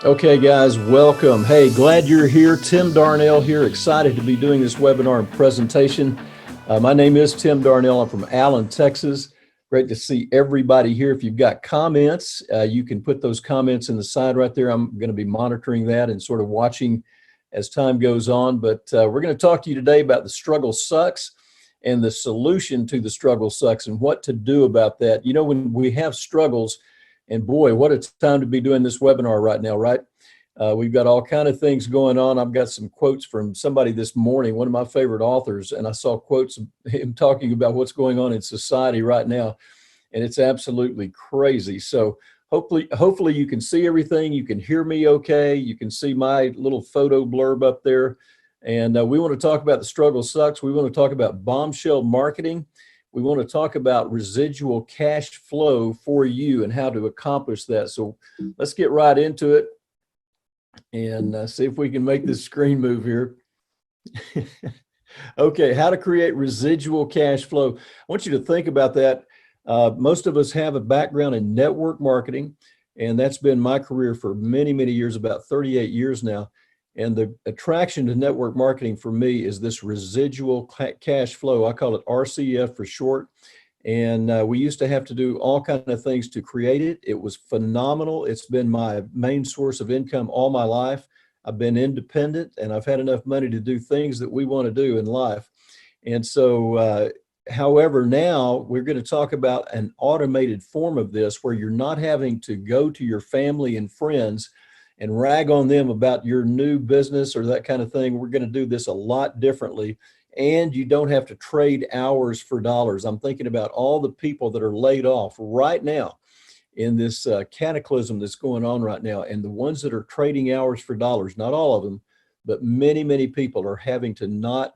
Okay, guys, welcome. Hey, glad you're here. Tim Darnell here, excited to be doing this webinar and presentation. My name is Tim Darnell. I'm from Allen, Texas. Great to see everybody here. If you've got comments, you can put those comments in the side right there. I'm going to be monitoring that and sort of watching as time goes on. But we're going to talk to you today about the struggle sucks and the solution to the struggle sucks and what to do about that. You know, when we have struggles, and boy, what a time to be doing this webinar right now, right? We've got all kind of things going on. I've got some quotes from somebody this morning, one of my favorite authors, and I saw quotes of him talking about what's going on in society right now, and it's absolutely crazy. So hopefully you can see everything. You can hear me okay. You can see my little photo blurb up there. And we want to talk about the struggle sucks. We want to talk about bombshell marketing. We want to talk about residual cash flow for you and how to accomplish that. So let's get right into it and see if we can make this screen move here. Okay, how to create residual cash flow. I want you to think about that. Most of us have a background in network marketing, and that's been my career for many, many years, about 38 years now. And the attraction to network marketing for me is this residual cash flow. I call it RCF for short. And we used to have to do all kinds of things to create it. It was phenomenal. It's been my main source of income all my life. I've been independent and I've had enough money to do things that we want to do in life. And so, however, now we're going to talk about an automated form of this where you're not having to go to your family and friends and rag on them about your new business or that kind of thing. We're going to do this a lot differently. And you don't have to trade hours for dollars. I'm thinking about all the people that are laid off right now in this cataclysm that's going on right now. And the ones that are trading hours for dollars, not all of them, but many, many people are having to not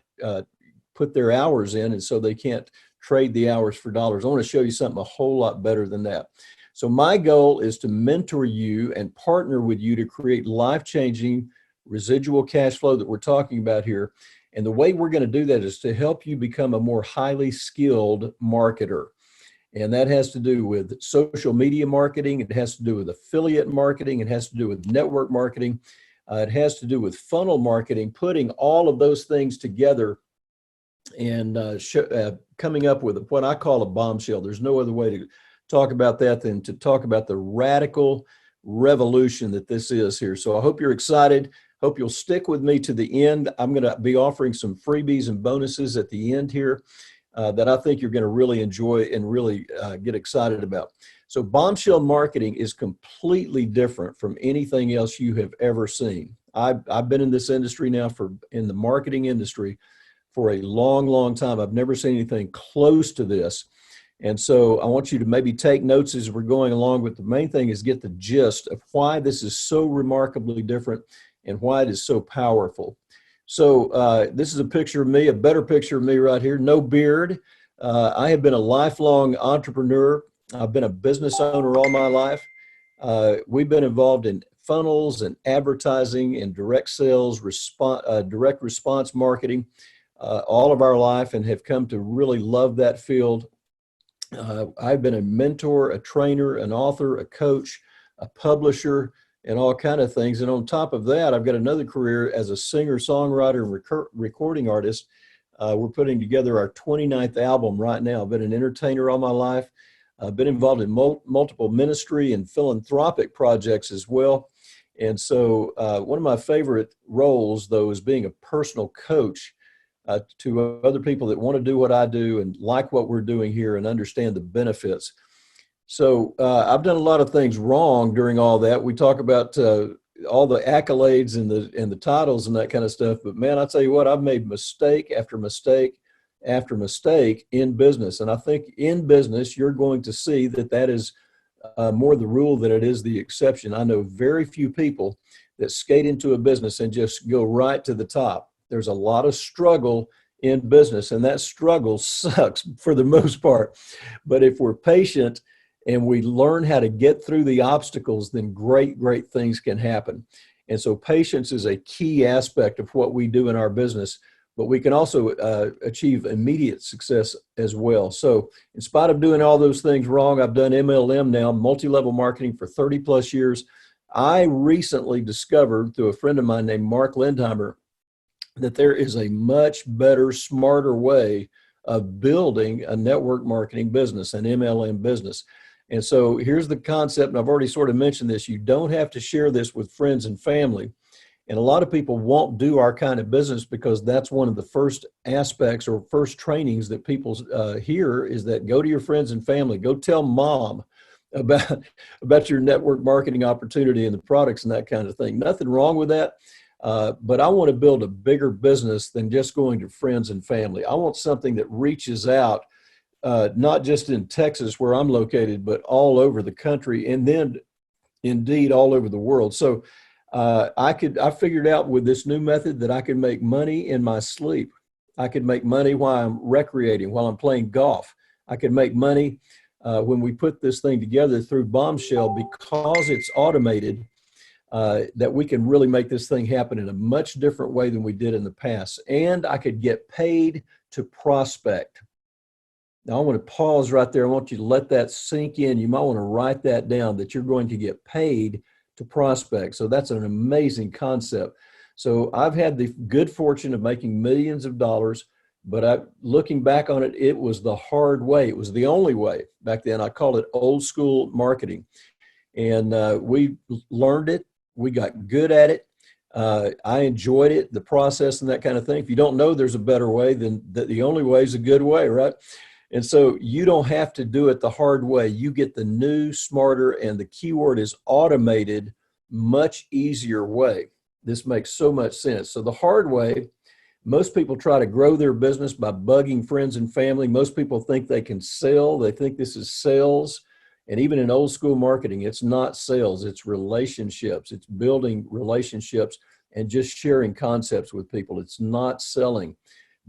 put their hours in. And so they can't trade the hours for dollars. I want to show you something a whole lot better than that. So my goal is to mentor you and partner with you to create life-changing residual cash flow that we're talking about here. And the way we're going to do that is to help you become a more highly skilled marketer. And that has to do with social media marketing. It has to do with affiliate marketing. It has to do with network marketing. It has to do with funnel marketing, putting all of those things together and coming up with what I call a bombshell. There's no other way to talk about that than to talk about the radical revolution that this is here. So I hope you're excited. Hope you'll stick with me to the end. I'm going to be offering some freebies and bonuses at the end here that I think you're going to really enjoy and really get excited about. So bombshell marketing is completely different from anything else you have ever seen. I've been in this industry now in the marketing industry for a long, long time. I've never seen anything close to this. And so I want you to maybe take notes as we're going along, but the main thing is get the gist of why this is so remarkably different and why it is so powerful. So this is a picture of me, a better picture of me right here, no beard. I have been a lifelong entrepreneur. I've been a business owner all my life. We've been involved in funnels and advertising and direct sales, direct response marketing all of our life and have come to really love that field. I've been a mentor, a trainer, an author, a coach, a publisher, and all kind of things. And on top of that, I've got another career as a singer, songwriter, and recording artist. We're putting together our 29th album right now. I've been an entertainer all my life. I've been involved in multiple ministry and philanthropic projects as well. And so one of my favorite roles, though, is being a personal coach to other people that want to do what I do and like what we're doing here and understand the benefits. So I've done a lot of things wrong during all that. We talk about all the accolades and the titles and that kind of stuff. But man, I tell you what, I've made mistake after mistake after mistake in business. And I think in business, you're going to see that is more the rule than it is the exception. I know very few people that skate into a business and just go right to the top. There's a lot of struggle in business, and that struggle sucks for the most part. But if we're patient and we learn how to get through the obstacles, then great, great things can happen. And so patience is a key aspect of what we do in our business, but we can also achieve immediate success as well. So in spite of doing all those things wrong, I've done MLM now, multi-level marketing for 30 plus years. I recently discovered through a friend of mine named Mark Lindheimer that there is a much better, smarter way of building a network marketing business, an MLM business. And so here's the concept, and I've already sort of mentioned this. You don't have to share this with friends and family. And a lot of people won't do our kind of business because that's one of the first aspects or first trainings that people hear is that go to your friends and family, go tell mom about, about your network marketing opportunity and the products and that kind of thing. Nothing wrong with that. But I want to build a bigger business than just going to friends and family. I want something that reaches out, not just in Texas where I'm located, but all over the country and then indeed all over the world. So I figured out with this new method that I could make money in my sleep. I could make money while I'm recreating, while I'm playing golf. I could make money when we put this thing together through Bombshell because it's automated. That we can really make this thing happen in a much different way than we did in the past. And I could get paid to prospect. Now I want to pause right there. I want you to let that sink in. You might want to write that down, that you're going to get paid to prospect. So that's an amazing concept. So I've had the good fortune of making millions of dollars, but looking back on it, it was the hard way. It was the only way back then. I called it old school marketing. And we learned it. We got good at it. I enjoyed it, the process and that kind of thing. If you don't know there's a better way, then the only way is a good way, right? And so you don't have to do it the hard way. You get the new, smarter, and the keyword is automated, much easier way. This makes so much sense. So the hard way, most people try to grow their business by bugging friends and family. Most people think they can sell. They think this is sales. And even in old school marketing, it's not sales, it's relationships. It's building relationships and just sharing concepts with people. It's not selling.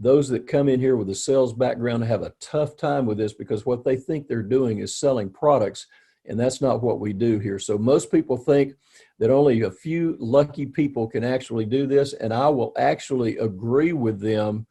Those that come in here with a sales background have a tough time with this because what they think they're doing is selling products, and that's not what we do here. So most people think that only a few lucky people can actually do this, and I will actually agree with them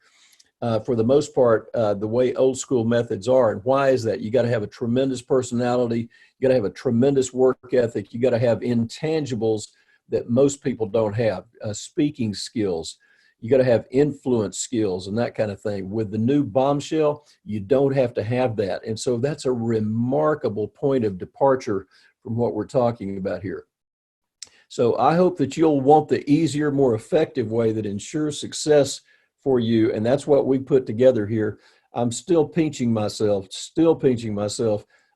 for the most part, the way old school methods are. And why is that? You got to have a tremendous personality. You got to have a tremendous work ethic. You got to have intangibles that most people don't have, speaking skills. You got to have influence skills and that kind of thing. With the new Bombshell, you don't have to have that. And so that's a remarkable point of departure from what we're talking about here. So I hope that you'll want the easier, more effective way that ensures success for you. And that's what we put together here. I'm still pinching myself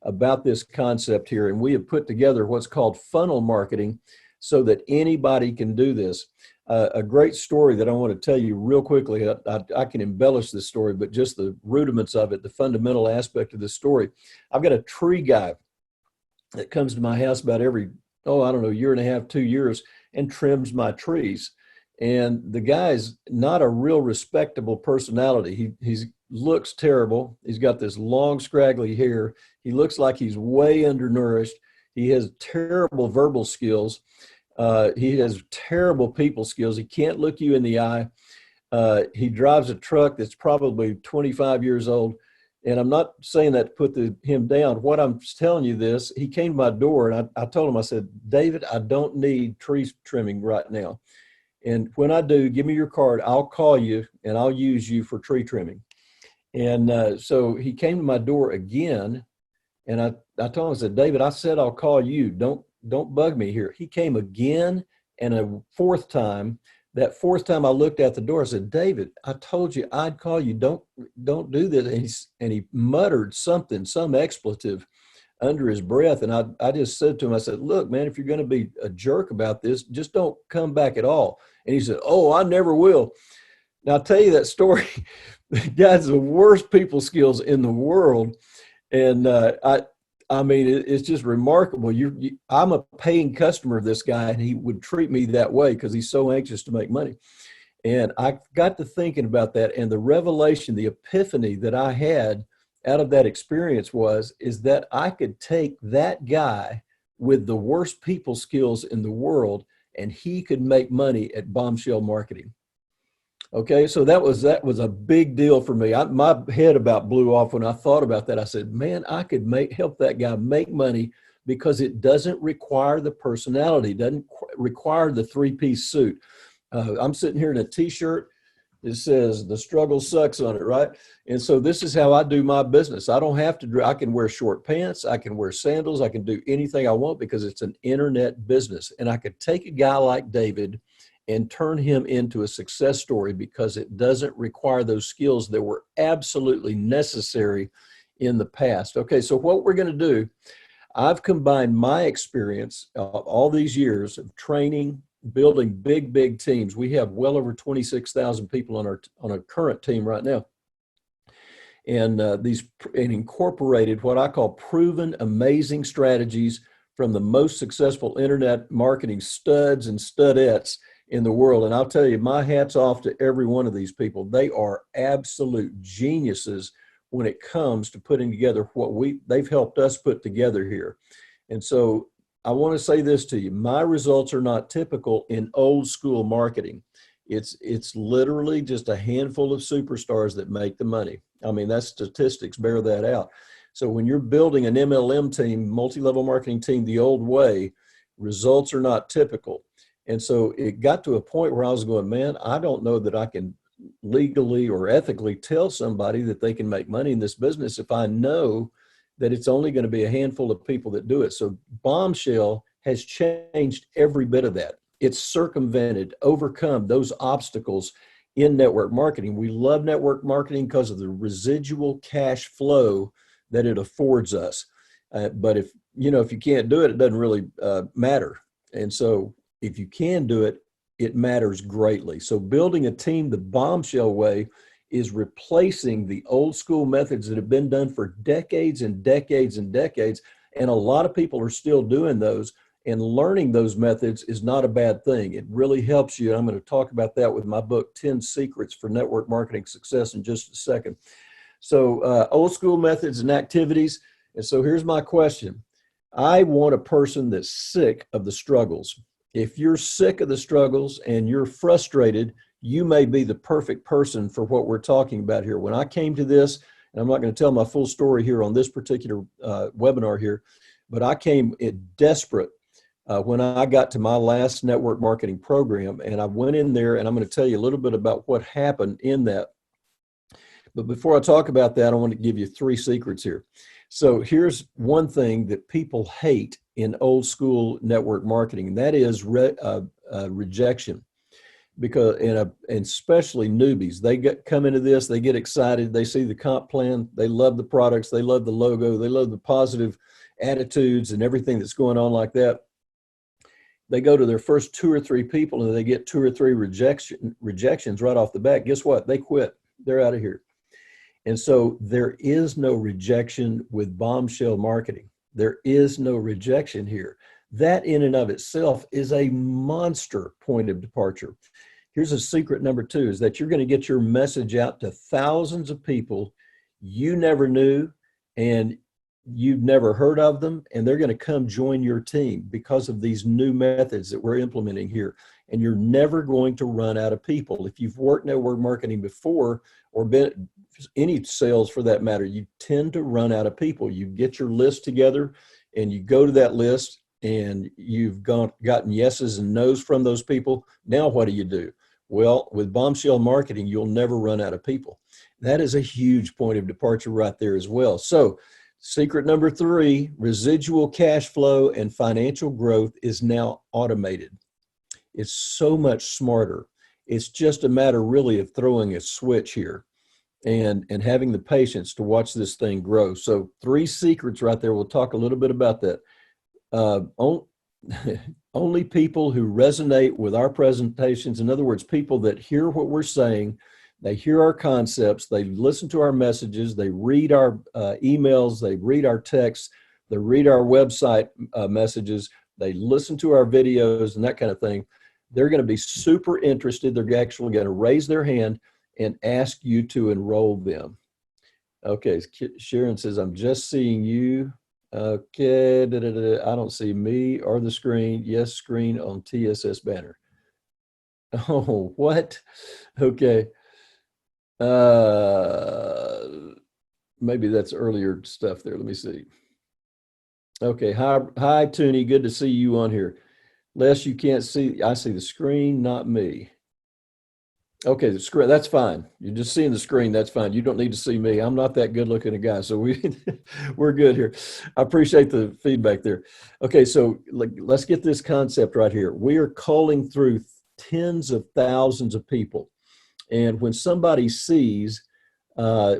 about this concept here. And we have put together what's called funnel marketing so that anybody can do this. A great story that I want to tell you real quickly. I can embellish this story, but just the rudiments of it, the fundamental aspect of this story. I've got a tree guy that comes to my house about every, year and a half, 2 years, and trims my trees. And the guy's not a real respectable personality. He looks terrible. He's got this long, scraggly hair. He looks like he's way undernourished. He has terrible verbal skills. He has terrible people skills. He can't look you in the eye. He drives a truck that's probably 25 years old. And I'm not saying that to put him down. What I'm telling you this, he came to my door and I told him, I said, David, I don't need tree trimming right now. And when I do, give me your card. I'll call you and I'll use you for tree trimming. And so he came to my door again. And I told him, I said, David, I said, I'll call you. Don't bug me here. He came again and a fourth time. That fourth time I looked at the door, I said, David, I told you I'd call you. Don't do this. And he muttered something, some expletive under his breath. And I just said to him, I said, look, man, if you're going to be a jerk about this, just don't come back at all. And he said, oh, I never will. Now I'll tell you that story. The guy's the worst people skills in the world. And I mean, it's just remarkable. I'm a paying customer of this guy, and he would treat me that way because he's so anxious to make money. And I got to thinking about that, and the revelation, the epiphany that I had out of that experience is that I could take that guy with the worst people skills in the world, and he could make money at Bombshell Marketing. Okay, so that was a big deal for me. My head about blew off when I thought about that. I said, man, I could help that guy make money because it doesn't require the personality, doesn't require the three-piece suit. I'm sitting here in a t-shirt. It says the struggle sucks on it, right? And so this is how I do my business. I don't have to, I can wear short pants, I can wear sandals, I can do anything I want because it's an internet business. And I could take a guy like David and turn him into a success story because it doesn't require those skills that were absolutely necessary in the past. Okay, so what we're going to do, I've combined my experience all these years of training, building big teams. We have well over 26,000 people on our current team right now. And incorporated what I call proven amazing strategies from the most successful internet marketing studs and studettes in the world. And I'll tell you, my hat's off to every one of these people. They are absolute geniuses when it comes to putting together what they've helped us put together here. And so I want to say this to you. My results are not typical in old school marketing. It's literally just a handful of superstars that make the money. I mean, that's statistics bear that out. So when you're building an MLM team, multi-level marketing team, the old way, results are not typical. And so it got to a point where I was going, man, I don't know that I can legally or ethically tell somebody that they can make money in this business if I know that it's only going to be a handful of people that do it. So Bombshell has changed every bit of that. It's circumvented, overcome those obstacles in network marketing. We love network marketing because of the residual cash flow that it affords us. But if you can't do it, it doesn't really matter. And so if you can do it, it matters greatly. So building a team the Bombshell way is replacing the old school methods that have been done for decades and decades and decades. And a lot of people are still doing those, and learning those methods is not a bad thing. It really helps you. I'm going to talk about that with my book, 10 Secrets for Network Marketing Success, in just a second. So old school methods and activities. And so here's my question. I want a person that's sick of the struggles. If you're sick of the struggles and you're frustrated, you may be the perfect person for what we're talking about here. When I came to this, and I'm not going to tell my full story here on this particular webinar here, but I came desperate when I got to my last network marketing program, and I went in there, and I'm going to tell you a little bit about what happened in that. But before I talk about that, I want to give you 3 secrets here. So here's one thing that people hate in old school network marketing, and that is rejection. Because and especially newbies, they come into this, they get excited, they see the comp plan, they love the products, they love the logo, they love the positive attitudes and everything that's going on like that. They go to their first 2 or 3 people and they get 2 or 3 rejections right off the bat. Guess what? They quit. They're out of here. And so there is no rejection with Bombshell marketing. There is no rejection here. That in and of itself is a monster point of departure. Here's a secret number 2, is that you're going to get your message out to thousands of people you never knew and you've never heard of them, and they're going to come join your team because of these new methods that we're implementing here. And you're never going to run out of people. If you've worked network marketing before, or been any sales for that matter, you tend to run out of people. You get your list together and you go to that list and you've gotten yeses and nos from those people. Now what do? Well, with Bombshell marketing, you'll never run out of people. That is a huge point of departure right there as well. So secret number 3, residual cash flow and financial growth is now automated. It's so much smarter. It's just a matter really of throwing a switch here and having the patience to watch this thing grow. So 3 secrets right there. We'll talk a little bit about that. Only people who resonate with our presentations, in other words, people that hear what we're saying, they hear our concepts, they listen to our messages, they read our emails, they read our texts, they read our website messages, they listen to our videos and that kind of thing. They're going to be super interested. They're actually going to raise their hand and ask you to enroll them. Okay, Sharon says, I'm just seeing you. Okay, I don't see me or the screen. Yes, screen on TSS banner. Oh, what? Okay. Maybe that's earlier stuff there. Let me see. Okay. Hi, Toonie. Good to see you on here. Les, you can't see. I see the screen, not me. Okay, the screen, that's fine. You're just seeing the screen, that's fine. You don't need to see me. I'm not that good looking a guy, so we're good here. I appreciate the feedback there. Okay, so let's get this concept right here. We are calling through tens of thousands of people. And when somebody sees our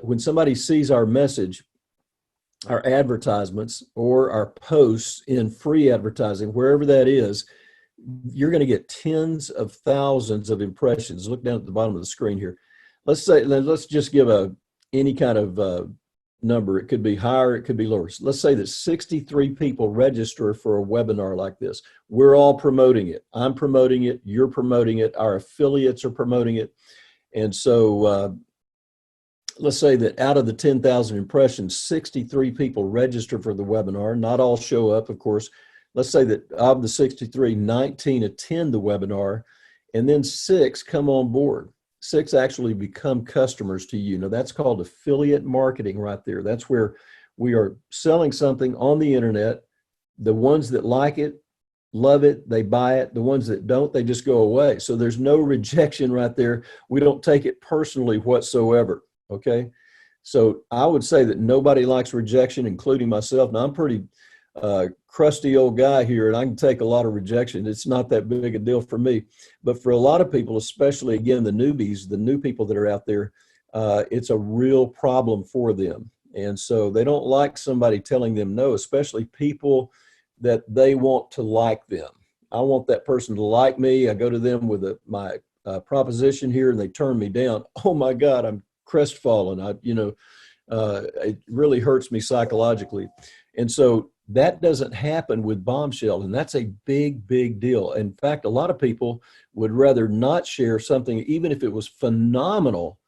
message, our advertisements or our posts in free advertising, wherever that is, you're going to get tens of thousands of impressions. Look down at the bottom of the screen here. Let's just give any kind of number. It could be higher, it could be lower. So let's say that 63 people register for a webinar like this. We're all promoting it. I'm promoting it. You're promoting it. Our affiliates are promoting it. And so let's say that out of the 10,000 impressions, 63 people register for the webinar. Not all show up, of course. Let's say that of the 63, 19 attend the webinar, and then 6 come on board. 6 actually become customers to you. Now, that's called affiliate marketing right there. That's where we are selling something on the internet. The ones that like it, love it, they buy it. The ones that don't, they just go away. So there's no rejection right there. We don't take it personally whatsoever. Okay, so I would say that nobody likes rejection, including myself. Now, I'm pretty crusty old guy here, and I can take a lot of rejection. It's not that big a deal for me. But for a lot of people, especially, again, the newbies, the new people that are out there, it's a real problem for them. And so they don't like somebody telling them no, especially people that they want to like them. I want that person to like me. I go to them with my proposition here, and they turn me down. Oh, my God, I'm crestfallen. It really hurts me psychologically. And so that doesn't happen with Bombshell, and that's a big, big deal. In fact, a lot of people would rather not share something, even if it was phenomenal,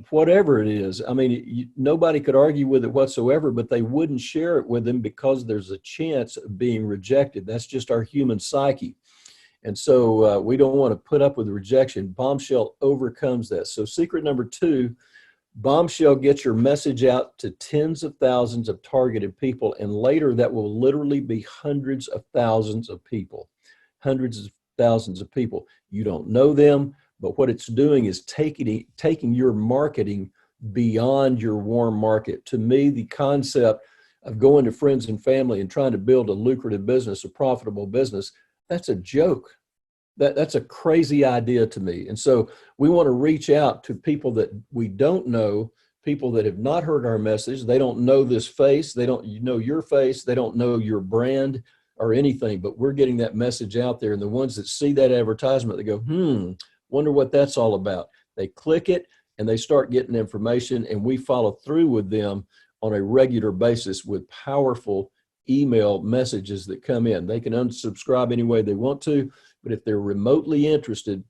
whatever it is. I mean, nobody could argue with it whatsoever, but they wouldn't share it with them because there's a chance of being rejected. That's just our human psyche. And so we don't want to put up with rejection. Bombshell overcomes that. So secret number 2, Bombshell gets your message out to tens of thousands of targeted people, and later that will literally be hundreds of thousands of people. Hundreds of thousands of people. You don't know them, but what it's doing is taking your marketing beyond your warm market. To me, the concept of going to friends and family and trying to build a lucrative business, a profitable business, that's a joke. That's a crazy idea to me. And so we want to reach out to people that we don't know, people that have not heard our message. They don't know this face. They don't know your face. They don't know your brand or anything, but we're getting that message out there. And the ones that see that advertisement, they go, wonder what that's all about. They click it and they start getting information, and we follow through with them on a regular basis with powerful email messages that come in. They can unsubscribe any way they want to, but if they're remotely interested,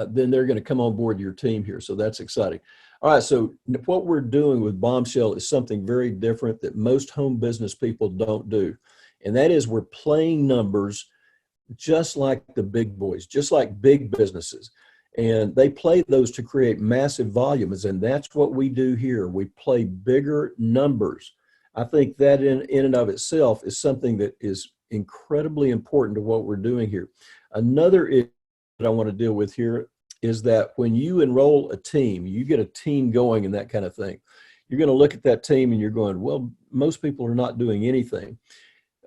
then they're going to come on board your team here. So that's exciting. All right, so what we're doing with Bombshell is something very different that most home business people don't do. And that is we're playing numbers just like the big boys, just like big businesses. And they play those to create massive volumes. And that's what we do here. We play bigger numbers. I think that in and of itself is something that is incredibly important to what we're doing here. Another issue that I want to deal with here is that when you enroll a team, you get a team going and that kind of thing, you're going to look at that team and you're going, well, most people are not doing anything.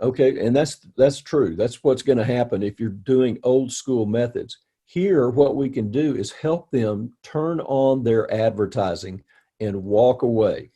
Okay, and that's true. That's what's going to happen if you're doing old school methods. Here, what we can do is help them turn on their advertising and walk away.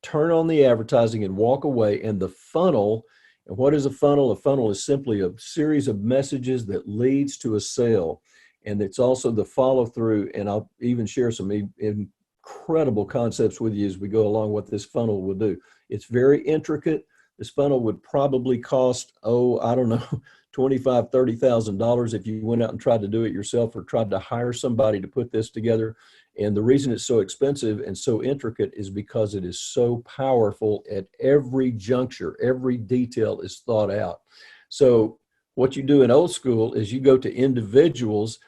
Turn on the advertising and walk away. And the funnel, and what is a funnel? A funnel is simply a series of messages that leads to a sale. And it's also the follow through. And I'll even share some incredible concepts with you as we go along what this funnel will do. It's very intricate. This funnel would probably cost, I don't know, $25,000, $30,000 if you went out and tried to do it yourself or tried to hire somebody to put this together. And the reason it's so expensive and so intricate is because it is so powerful at every juncture. Every detail is thought out. So what you do in old school is you go to individuals,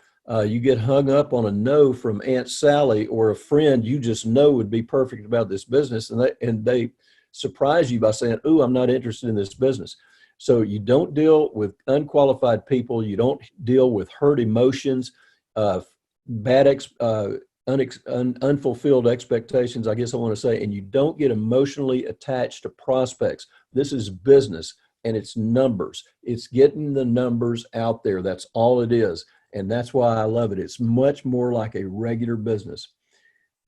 you get hung up on a no from Aunt Sally or a friend you just know would be perfect about this business, and they surprise you by saying, ooh, I'm not interested in this business. So you don't deal with unqualified people. You don't deal with hurt emotions, unfulfilled expectations, I guess I want to say, and you don't get emotionally attached to prospects. This is business, and it's numbers. It's getting the numbers out there. That's all it is. And that's why I love it. It's much more like a regular business.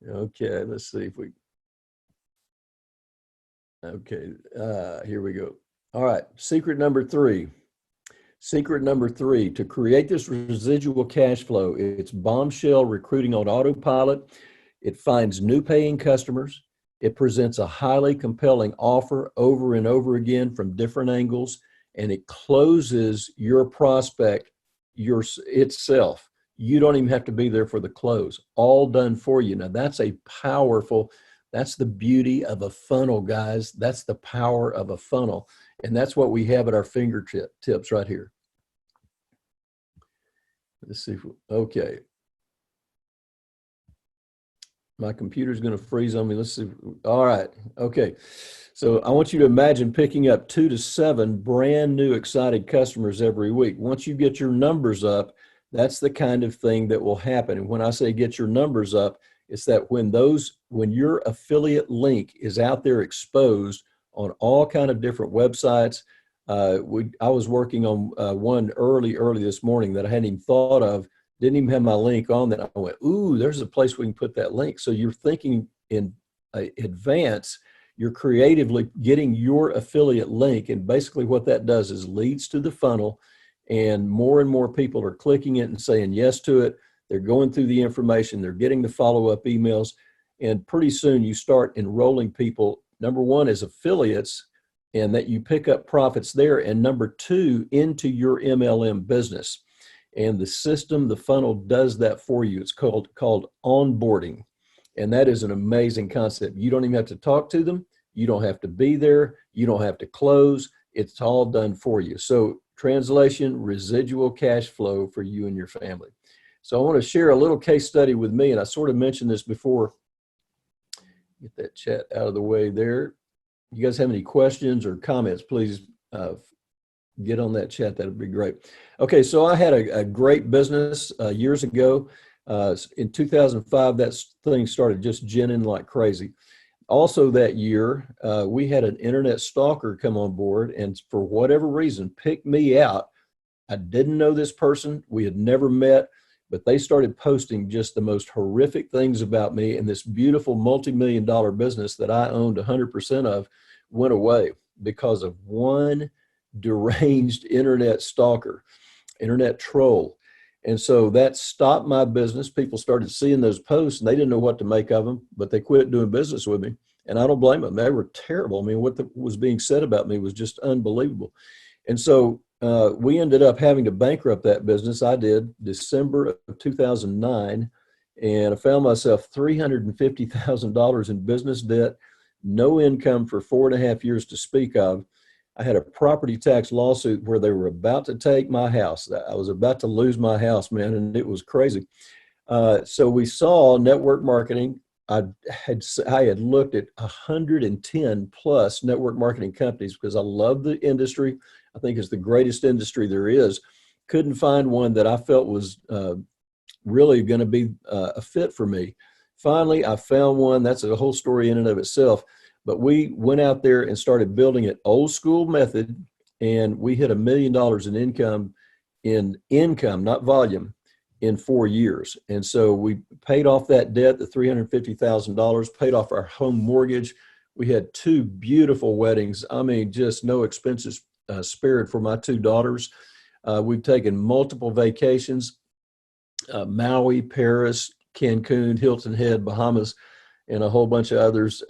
Okay, let's see if we, okay, here we go. All right, secret number three. Secret number three, to create this residual cash flow, it's bombshell recruiting on autopilot. It finds new paying customers. It presents a highly compelling offer over and over again from different angles, and it closes your prospect itself. You don't even have to be there for the close, all done for you. Now that's a powerful, that's the beauty of a funnel, guys. That's the power of a funnel. And that's what we have at our fingertips right here. Let's see. Okay. My computer's going to freeze on me. Let's see. All right. Okay. So I want you to imagine picking up 2 to 7 brand new excited customers every week. Once you get your numbers up, that's the kind of thing that will happen. And when I say get your numbers up, it's that when your affiliate link is out there exposed on all kind of different websites. I was working on one early this morning that I hadn't even thought of, didn't even have my link on that. I went, ooh, there's a place we can put that link. So you're thinking in advance, you're creatively getting your affiliate link. And basically what that does is leads to the funnel, and more people are clicking it and saying yes to it. They're going through the information, they're getting the follow-up emails, and pretty soon you start enrolling people. Number one is affiliates, and that you pick up profits there. And number two, into your MLM business. And the system, the funnel does that for you. It's called onboarding. And that is an amazing concept. You don't even have to talk to them. You don't have to be there. You don't have to close. It's all done for you. So translation, residual cash flow for you and your family. So I want to share a little case study with me. And I sort of mentioned this before. Get that chat out of the way there. You guys have any questions or comments, please get on that chat. That would be great. Okay, so I had a great business years ago. In 2005, that thing started just ginning like crazy. Also that year, we had an internet stalker come on board, and for whatever reason, picked me out. I didn't know this person. We had never met, but they started posting just the most horrific things about me, and this beautiful multi-million-dollar business that I owned 100% of went away because of one deranged internet stalker, internet troll. And so that stopped my business. People started seeing those posts and they didn't know what to make of them, but they quit doing business with me. And I don't blame them. They were terrible. I mean, what was being said about me was just unbelievable. And so we ended up having to bankrupt that business. I did, December of 2009. And I found myself $350,000 in business debt, no income for 4.5 years to speak of. I had a property tax lawsuit where they were about to take my house. I was about to lose my house, man, and it was crazy. So we saw network marketing. I had looked at 110 plus network marketing companies because I love the industry. I think it's the greatest industry there is. Couldn't find one that I felt was really going to be a fit for me. Finally, I found one. That's a whole story in and of itself. But we went out there and started building it old school method, and we hit $1 million in income, not volume, in 4 years. And so we paid off that debt, the $350,000, paid off our home mortgage. We had 2 beautiful weddings. I mean, just no expenses spared for my 2 daughters. We've taken multiple vacations, Maui, Paris, Cancun, Hilton Head, Bahamas, and a whole bunch of others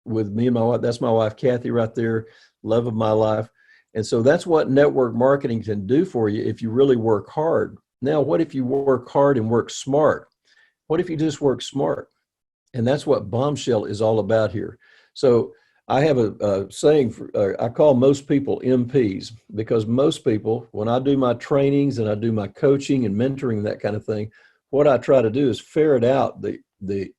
with me and my wife. That's my wife, Kathy, right there, love of my life. And so that's what network marketing can do for you if you really work hard. Now, what if you work hard and work smart? What if you just work smart? And that's what Bombshell is all about here. So I have a saying, I call most people MPs, because most people, when I do my trainings and I do my coaching and mentoring, that kind of thing, what I try to do is ferret out the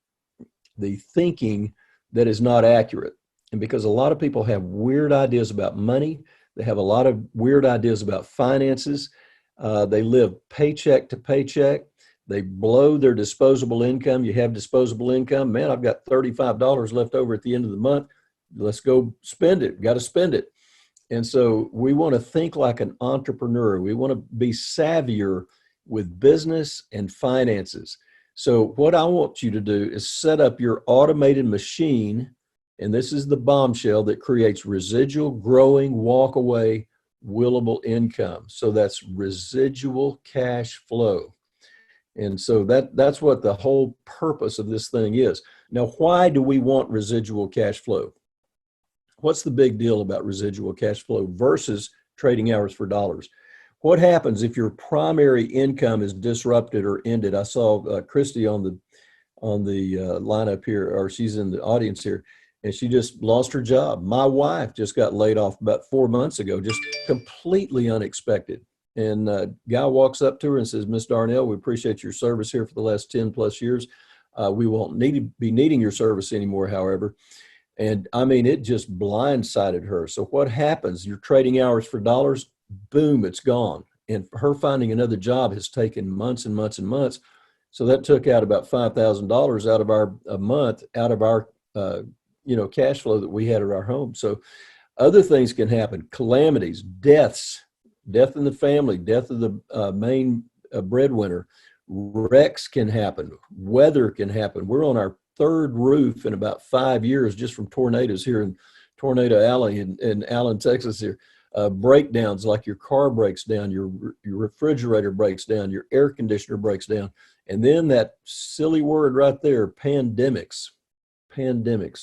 thinking that is not accurate. And because a lot of people have weird ideas about money, they have a lot of weird ideas about finances. They live paycheck to paycheck. They blow their disposable income. You have disposable income. Man, I've got $35 left over at the end of the month. Let's go spend it. Got to spend it. And so we want to think like an entrepreneur. We want to be savvier with business and finances. So what I want you to do is set up your automated machine, and this is the bombshell that creates residual, growing, walk away, willable income. So that's residual cash flow. And so that's what the whole purpose of this thing is. Now, why do we want residual cash flow? What's the big deal about residual cash flow versus trading hours for dollars? What happens if your primary income is disrupted or ended? I saw Christy on the lineup here, or she's in the audience here, and she just lost her job. My wife just got laid off about 4 months ago, just completely unexpected. And guy walks up to her and says, "Miss Darnell, we appreciate your service here for the last 10 plus years. We won't need to be needing your service anymore, however." And I mean, it just blindsided her. So what happens? You're trading hours for dollars, boom, it's gone. And her finding another job has taken months and months and months. So that took out about $5,000 out of our a month, out of our cash flow that we had at our home. So other things can happen: calamities, death in the family, death of the main breadwinner. Wrecks can happen. Weather can happen. We're on our third roof in about 5 years just from tornadoes here in Tornado Alley in Allen, Texas here. Breakdowns, like your car breaks down, your refrigerator breaks down, your air conditioner breaks down. And then that silly word right there, pandemics.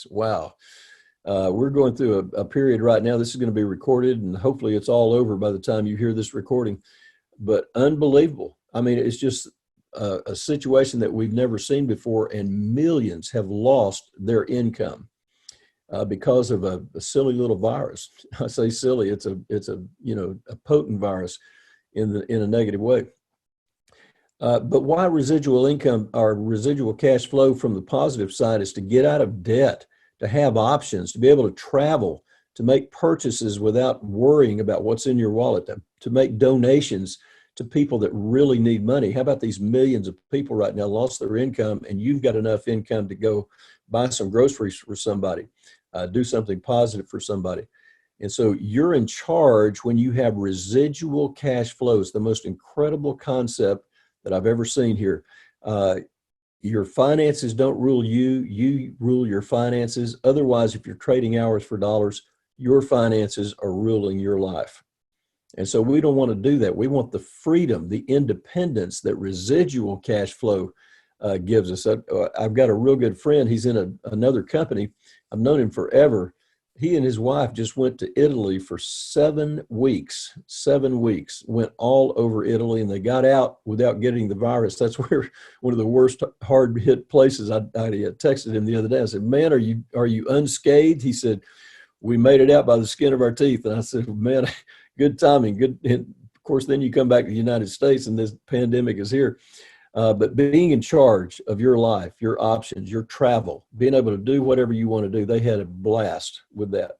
Wow. We're going through a period right now. This is going to be recorded, and hopefully it's all over by the time you hear this recording. But unbelievable. I mean, it's just a situation that we've never seen before, and millions have lost their income because of a silly little virus. I say silly; it's a potent virus in a negative way. But why residual income or residual cash flow from the positive side is to get out of debt, to have options, to be able to travel, to make purchases without worrying about what's in your wallet, to make donations to people that really need money. How about these millions of people right now lost their income, and you've got enough income to go buy some groceries for somebody, do something positive for somebody. And so you're in charge when you have residual cash flows, the most incredible concept that I've ever seen here. Your finances don't rule you, you rule your finances. Otherwise, if you're trading hours for dollars, your finances are ruling your life. And so we don't want to do that. We want the freedom, the independence that residual cash flow gives us. I've got a real good friend. He's in another company. I've known him forever. He and his wife just went to Italy for 7 weeks. 7 weeks, went all over Italy, and they got out without getting the virus. That's where one of the worst hard hit places. I texted him the other day. I said, "Man, are you unscathed?" He said, "We made it out by the skin of our teeth." And I said, "Man, good timing." Good. And of course, then you come back to the United States and this pandemic is here. But being in charge of your life, your options, your travel, being able to do whatever you want to do, they had a blast with that.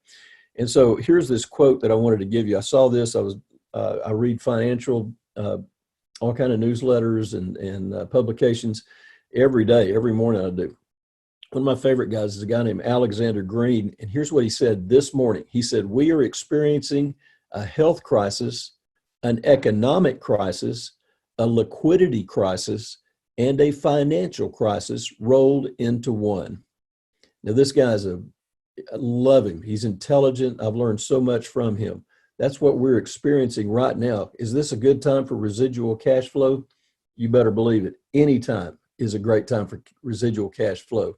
And so here's this quote that I wanted to give you. I saw this. I read financial, all kind of newsletters and publications every day, every morning I do. One of my favorite guys is a guy named Alexander Green. And here's what he said this morning. He said, "We are experiencing a health crisis, an economic crisis, a liquidity crisis, and a financial crisis rolled into one." Now, this guy's I love him. He's intelligent. I've learned so much from him. That's what we're experiencing right now. Is this a good time for residual cash flow? You better believe it. Any time is a great time for residual cash flow.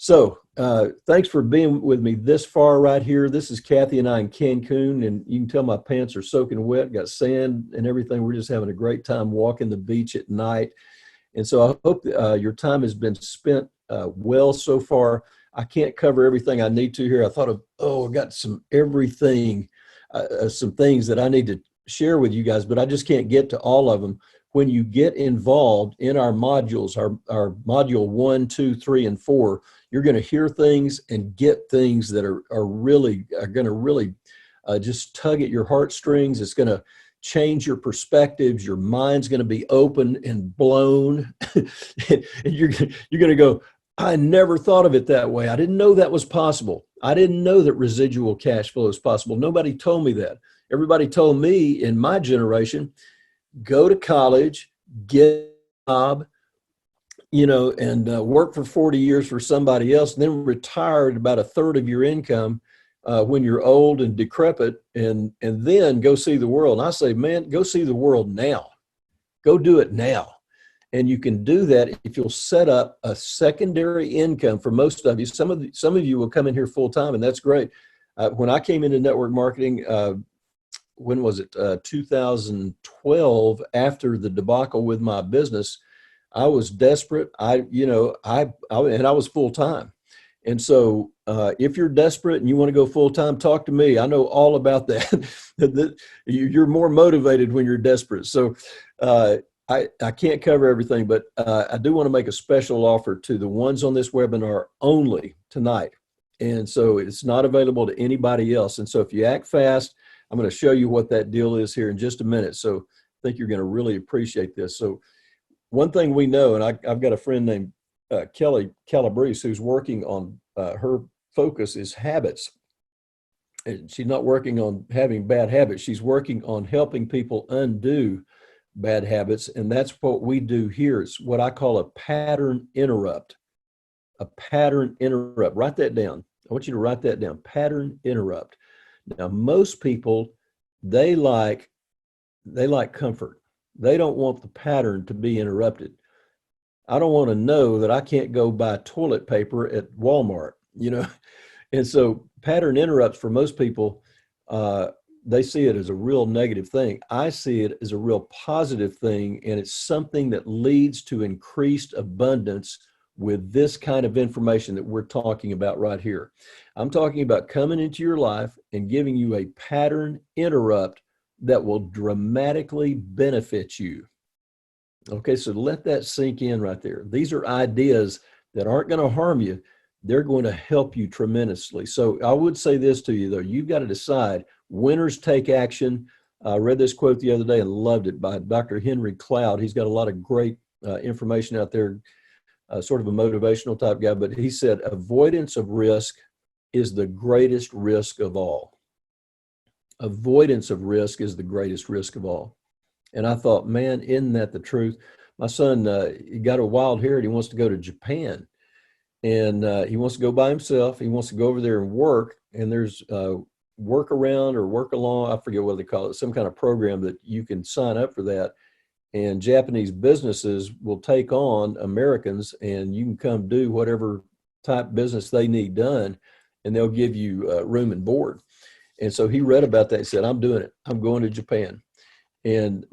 So thanks for being with me this far right here. This is Kathy and I in Cancun, and you can tell my pants are soaking wet, got sand and everything. We're just having a great time walking the beach at night. And so I hope your time has been spent well so far. I can't cover everything I need to here. I thought I've got some things that I need to share with you guys, but I just can't get to all of them. When you get involved in our modules, our module 1, 2, 3, and 4, You're going to hear things and get things that are going to really just tug at your heartstrings. It's going to change your perspectives. Your mind's going to be open and blown. And you're going to go, I never thought of it that way. I didn't know that was possible. I didn't know that residual cash flow is possible. Nobody told me that. Everybody told me in my generation, go to college, get a job, and work for 40 years for somebody else, and then retire at about a third of your income when you're old and decrepit, and then go see the world. And I say, man, go see the world now. Go do it now. And you can do that if you'll set up a secondary income for most of you. Some of you will come in here full time, and that's great. When I came into network marketing, when was it? 2012, after the debacle with my business, I was desperate. I was full time. And so if you're desperate and you want to go full time, talk to me. I know all about that. You're more motivated when you're desperate. So I can't cover everything, but I do want to make a special offer to the ones on this webinar only tonight. And so it's not available to anybody else. And so if you act fast, I'm going to show you what that deal is here in just a minute. So I think you're going to really appreciate this. So one thing we know, and I've got a friend named Kelly Calabrese who's working on her focus is habits. And she's not working on having bad habits. She's working on helping people undo bad habits. And that's what we do here. It's what I call a pattern interrupt. A pattern interrupt. Write that down. I want you to write that down. Pattern interrupt. Now, most people, they like comfort. They don't want the pattern to be interrupted. I don't want to know that I can't go buy toilet paper at Walmart, And so pattern interrupts for most people, they see it as a real negative thing. I see it as a real positive thing, and it's something that leads to increased abundance with this kind of information that we're talking about right here. I'm talking about coming into your life and giving you a pattern interrupt that will dramatically benefit you. Okay, so let that sink in right there. These are ideas that aren't going to harm you. They're going to help you tremendously. So I would say this to you, though. You've got to decide. Winners take action. I read this quote the other day and loved it by Dr. Henry Cloud. He's got a lot of great information out there, sort of a motivational type guy, but he said, avoidance of risk is the greatest risk of all. Avoidance of risk is the greatest risk of all. And I thought, man, isn't that the truth? My son, he got a wild hair and he wants to go to Japan. And he wants to go by himself. He wants to go over there and work. And there's work around or work along, I forget what they call it, some kind of program that you can sign up for that. And Japanese businesses will take on Americans, and you can come do whatever type business they need done, and they'll give you room and board. And so he read about that and said, I'm doing it. I'm going to Japan. And,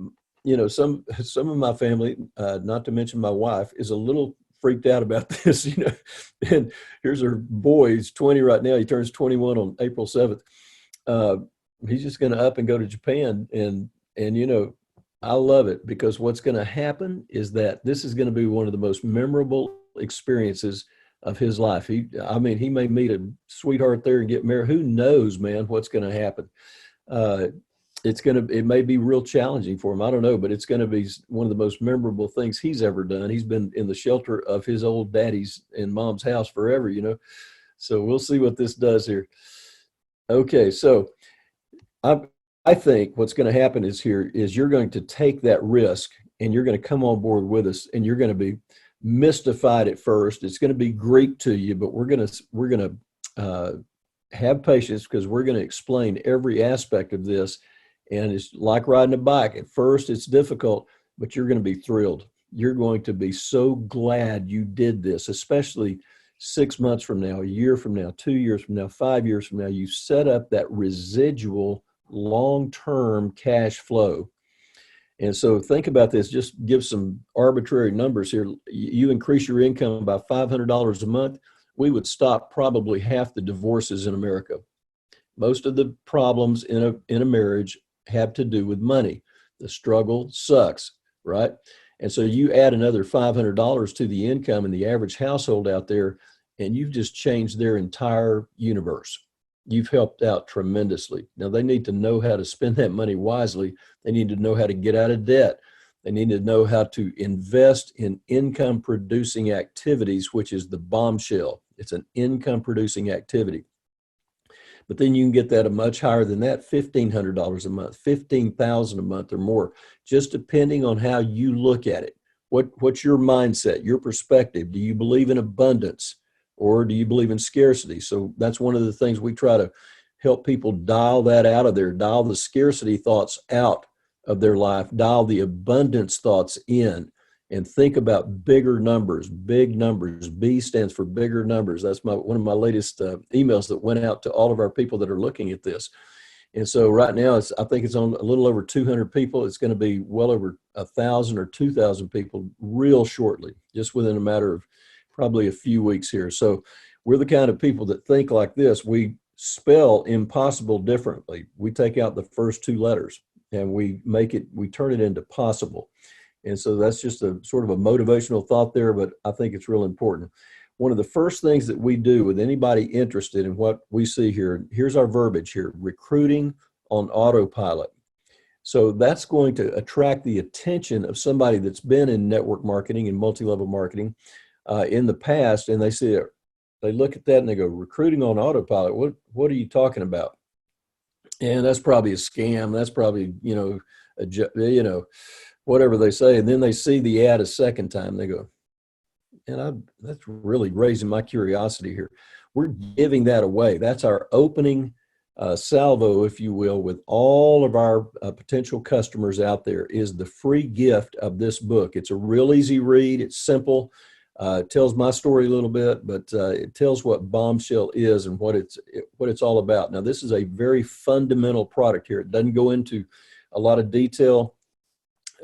some of my family, not to mention my wife, is a little freaked out about this, and here's her boy, he's 20 right now. He turns 21 on April 7th. He's just going to up and go to Japan. And I love it, because what's going to happen is that this is going to be one of the most memorable experiences of his life. He may meet a sweetheart there and get married. Who knows, man, what's going to happen? It may be real challenging for him. I don't know, but it's going to be one of the most memorable things he's ever done. He's been in the shelter of his old daddy's and mom's house forever, So we'll see what this does here. Okay, so I think what's going to happen is you're going to take that risk and you're going to come on board with us, and you're going to be mystified at first. It's going to be Greek to you, but we're going to have patience, because we're going to explain every aspect of this. And it's like riding a bike. At first, it's difficult, but you're going to be thrilled. You're going to be so glad you did this, especially 6 months from now, a year from now, 2 years from now, 5 years from now. You set up that residual long-term cash flow. And so think about this. Just give some arbitrary numbers here. You increase your income by $500 a month, we would stop probably half the divorces in America. Most of the problems in a marriage have to do with money. The struggle sucks, right? And so you add another $500 to the income in the average household out there, and you've just changed their entire universe. You've helped out tremendously. Now they need to know how to spend that money wisely. They need to know how to get out of debt. They need to know how to invest in income producing activities, which is the bombshell. It's an income producing activity. But then you can get that a much higher than that, $1,500 a month, $15,000 a month or more, just depending on how you look at it. What's your mindset, your perspective? Do you believe in abundance or do you believe in scarcity? So that's one of the things we try to help people dial that out of there, dial the scarcity thoughts out of their life, dial the abundance thoughts in, and think about bigger numbers, big numbers. B stands for bigger numbers. That's one of my latest emails that went out to all of our people that are looking at this. And so right now, I think it's on a little over 200 people. It's going to be well over 1,000 or 2,000 people real shortly, just within a matter of probably a few weeks here. So we're the kind of people that think like this. We spell impossible differently. We take out the first two letters and we turn it into possible. And so that's just a sort of a motivational thought there, but I think it's real important. One of the first things that we do with anybody interested in what we see here, here's our verbiage here: recruiting on autopilot. So that's going to attract the attention of somebody that's been in network marketing and multi-level marketing in the past, and they look at that and they go, recruiting on autopilot, what are you talking about? And that's probably a scam. That's probably, whatever they say. And then they see the ad a second time, they go, and that's really raising my curiosity here. We're giving that away. That's our opening salvo, if you will, with all of our potential customers out there, is the free gift of this book. It's a real easy read. It's simple. It tells my story a little bit, but it tells what Bombshell is and what it's all about. Now, this is a very fundamental product here. It doesn't go into a lot of detail.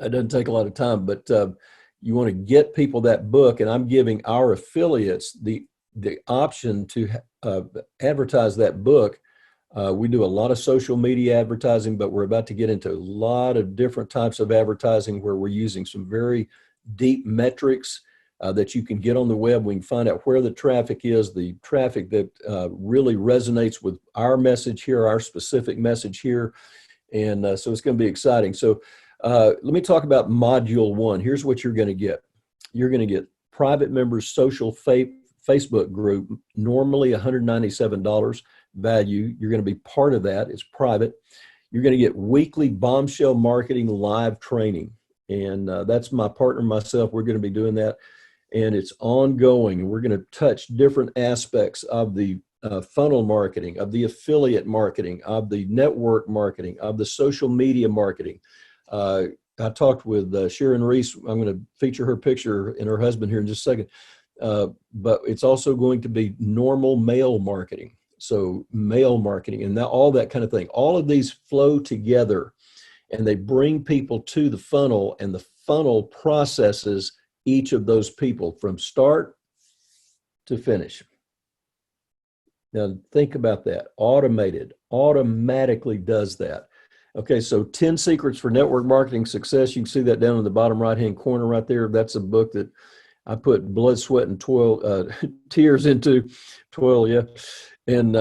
It doesn't take a lot of time, but you want to get people that book, and I'm giving our affiliates the option to advertise that book. We do a lot of social media advertising, but we're about to get into a lot of different types of advertising where we're using some very deep metrics that you can get on the web. We can find out where the traffic is, the traffic that really resonates with our message here, our specific message here. And so it's going to be exciting. So let me talk about Module 1. Here's what you're going to get. You're going to get private members social Facebook group, normally $197 value. You're going to be part of that. It's private. You're going to get weekly Bombshell Marketing live training. And that's my partner, myself. We're going to be doing that. And it's ongoing. And we're going to touch different aspects of the funnel marketing, of the affiliate marketing, of the network marketing, of the social media marketing. I talked with Sharon Reese. I'm going to feature her picture and her husband here in just a second. But it's also going to be normal mail marketing. So mail marketing and all that kind of thing. All of these flow together and they bring people to the funnel, and the funnel processes each of those people from start to finish. Now think about that. Automatically does that. Okay, so 10 Secrets for Network Marketing Success. You can see that down in the bottom right-hand corner right there. That's a book that I put blood, sweat, and tears into. And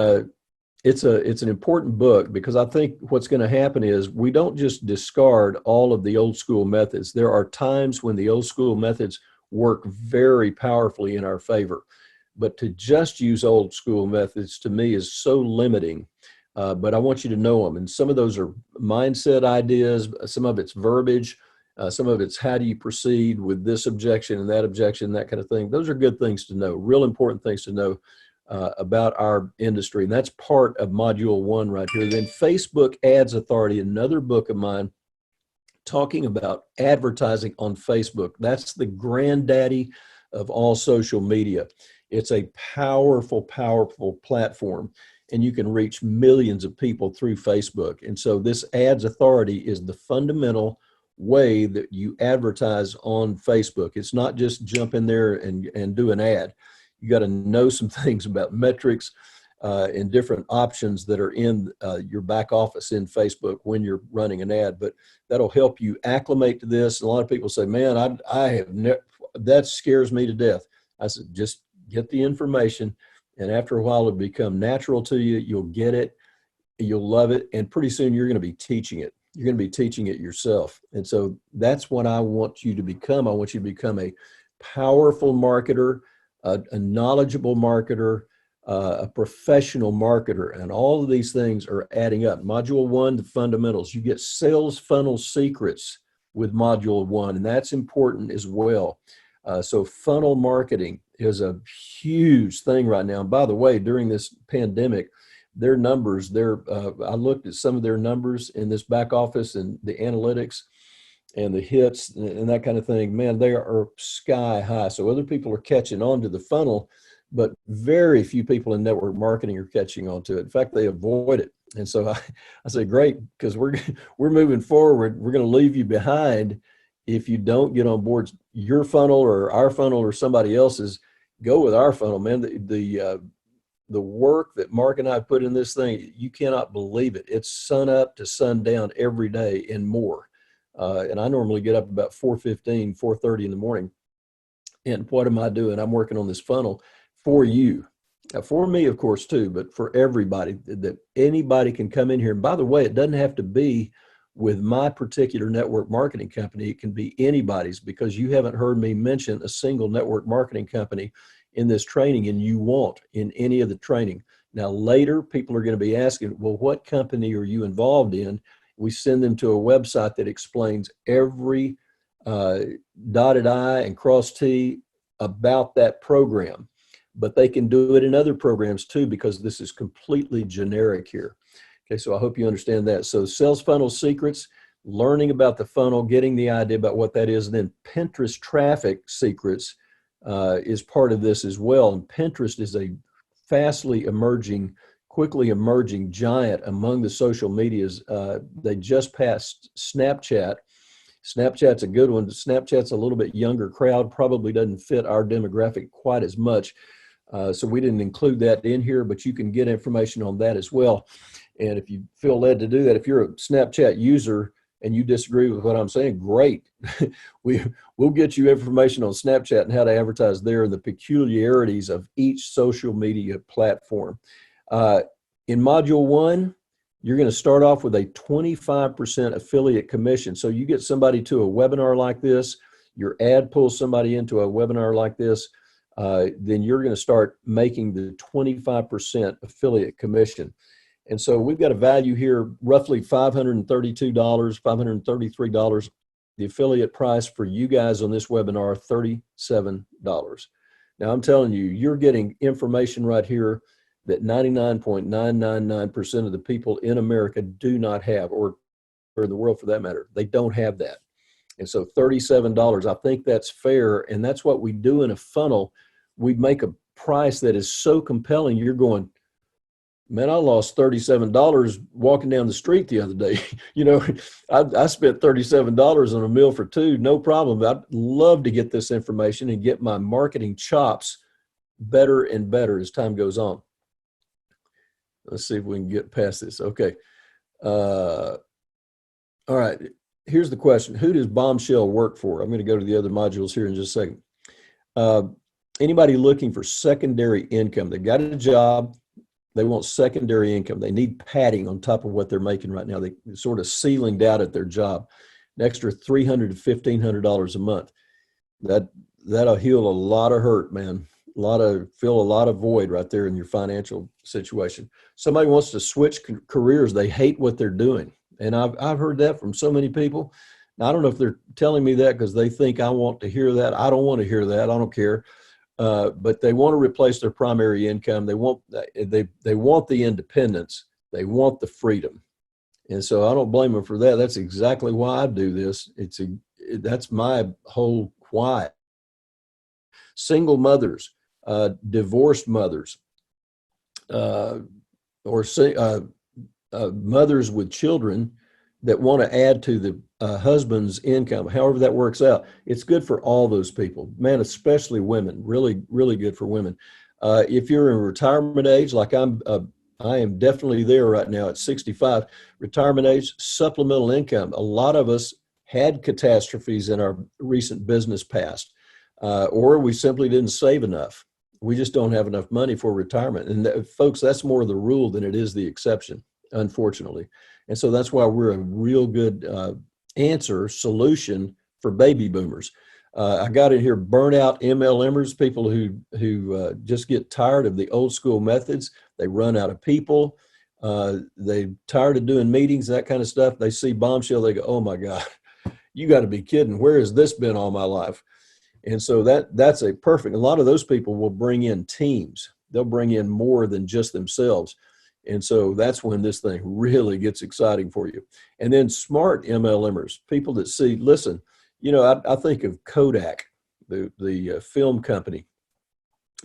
it's an important book because I think what's going to happen is we don't just discard all of the old school methods. There are times when the old school methods work very powerfully in our favor. But to just use old school methods, to me, is so limiting. But I want you to know them. And some of those are mindset ideas. Some of it's verbiage. Some of it's how do you proceed with this objection and that objection, that kind of thing. Those are good things to know, real important things to know about our industry. And that's part of Module 1 right here. Then Facebook Ads Authority, another book of mine, talking about advertising on Facebook. That's the granddaddy of all social media. It's a powerful, powerful platform, and you can reach millions of people through Facebook. And so this Ads Authority is the fundamental way that you advertise on Facebook. It's not just jump in there and do an ad. You got to know some things about metrics and different options that are in your back office in Facebook when you're running an ad. But that'll help you acclimate to this. And a lot of people say, man, that scares me to death. I said, just get the information, and after a while it'll become natural to you. You'll get it, you'll love it, and pretty soon you're going to be teaching it. You're going to be teaching it yourself. And so that's what I want you to become. I want you to become a powerful marketer, a knowledgeable marketer, a professional marketer, and all of these things are adding up. Module 1, the fundamentals. You get sales funnel secrets with module 1, and that's important as well. So funnel marketing is a huge thing right now. And by the way, during this pandemic, their numbers, I looked at some of their numbers in this back office and the analytics and the hits and that kind of thing. Man, they are sky high. So other people are catching on to the funnel, but very few people in network marketing are catching on to it. In fact, they avoid it. And so I say, great, because we're moving forward. We're going to leave you behind if you don't get on board your funnel or our funnel or somebody else's. Go with our funnel, man. The work that Mark and I put in this thing, you cannot believe it. It's sun up to sundown every day and more. And I normally get up about 4:15, 4:30 in the morning. And what am I doing? I'm working on this funnel for you. For me, of course, too, but for everybody, that anybody can come in here. And by the way, it doesn't have to be with my particular network marketing company. It can be anybody's, because you haven't heard me mention a single network marketing company in this training, and you won't in any of the training. Now, later, people are going to be asking, well, what company are you involved in? We send them to a website that explains every dotted I and crossed T about that program. But they can do it in other programs too, because this is completely generic here. Okay, so I hope you understand that. So sales funnel secrets, learning about the funnel, getting the idea about what that is, and then Pinterest traffic secrets is part of this as well. And Pinterest is a quickly emerging giant among the social medias. They just passed Snapchat. Snapchat's a good one. Snapchat's a little bit younger crowd, probably doesn't fit our demographic quite as much. So we didn't include that in here, but you can get information on that as well. And if you feel led to do that, if you're a Snapchat user and you disagree with what I'm saying, great. We'll get you information on Snapchat and how to advertise there and the peculiarities of each social media platform. In Module 1, you're going to start off with a 25% affiliate commission. So you get somebody to a webinar like this, your ad pulls somebody into a webinar like this, then you're going to start making the 25% affiliate commission. And so we've got a value here, roughly $532, $533. The affiliate price for you guys on this webinar, $37. Now I'm telling you, you're getting information right here that 99.999% of the people in America do not have, or in the world for that matter, they don't have that. And so $37, I think that's fair. And that's what we do in a funnel. We make a price that is so compelling, you're going, man, I lost $37 walking down the street the other day. You know, I spent $37 on a meal for two, no problem. I'd love to get this information and get my marketing chops better and better as time goes on. Let's see if we can get past this. Okay. All right. Here's the question. Who does Bombshell work for? I'm going to go to the other modules here in just a second. Anybody looking for secondary income? They got a job. They want secondary income. They need padding on top of what they're making right now. They're sort of ceilinged out at their job. An extra $300 to $1,500 a month. That'll heal a lot of hurt, man. Fill a lot of void right there in your financial situation. Somebody wants to switch careers. They hate what they're doing. And I've heard that from so many people. Now, I don't know if they're telling me that because they think I want to hear that. I don't want to hear that. I don't care. But they want to replace their primary income. They want the independence. They want the freedom. And so I don't blame them for that. That's exactly why I do this. That's my whole why. Single mothers, divorced mothers, mothers with children that want to add to the husband's income, however that works out. It's good for all those people, man, especially women, really, really good for women. If you're in retirement age, like I am definitely there right now at 65, retirement age, supplemental income. A lot of us had catastrophes in our recent business past, or we simply didn't save enough. we just don't have enough money for retirement. And folks, that's more the rule than it is the exception, unfortunately. And so that's why we're a real good solution for baby boomers. I got in here burnout MLMers, people who just get tired of the old school methods. They run out of people. They're tired of doing meetings, that kind of stuff. They see Bombshell, they go, oh my God, you got to be kidding. Where has this been all my life? And so that's a perfect, a lot of those people will bring in teams. They'll bring in more than just themselves. And so that's when this thing really gets exciting for you. And then smart MLMers, people that see, listen, you know, I think of Kodak, the film company,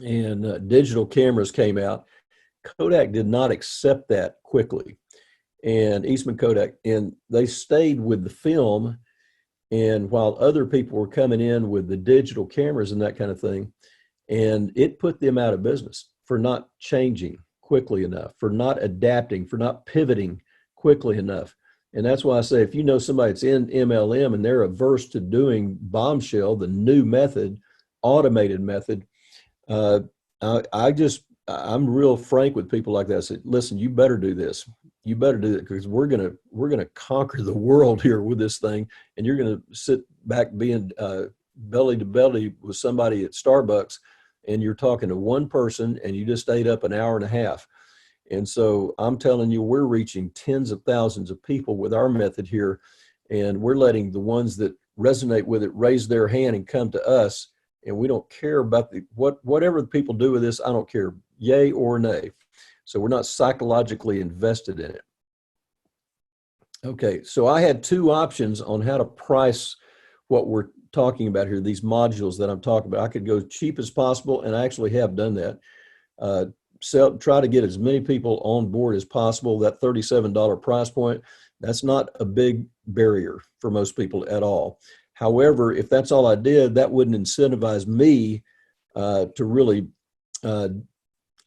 and digital cameras came out. Kodak did not accept that quickly. And Eastman Kodak, and they stayed with the film. And while other people were coming in with the digital cameras and that kind of thing, and it put them out of business for not changing quickly enough, for not adapting, for not pivoting quickly enough. And that's why I say, if you know somebody that's in MLM and they're averse to doing Bombshell, the new method, automated method, I'm real frank with people like that. I say, listen, you better do this. You better do it, because we're gonna conquer the world here with this thing, and you're gonna sit back being belly to belly with somebody at Starbucks, and you're talking to one person, and you just stayed up an hour and a half. And so I'm telling you, we're reaching tens of thousands of people with our method here, and we're letting the ones that resonate with it raise their hand and come to us. And we don't care about whatever the people do with this. I don't care, yay or nay. So we're not psychologically invested in it. Okay, so I had two options on how to price what we're talking about here, these modules that I'm talking about. I could go cheap as possible, and I actually have done that. Try to get as many people on board as possible. That $37 price point, that's not a big barrier for most people at all. However, if that's all I did, that wouldn't incentivize me to really,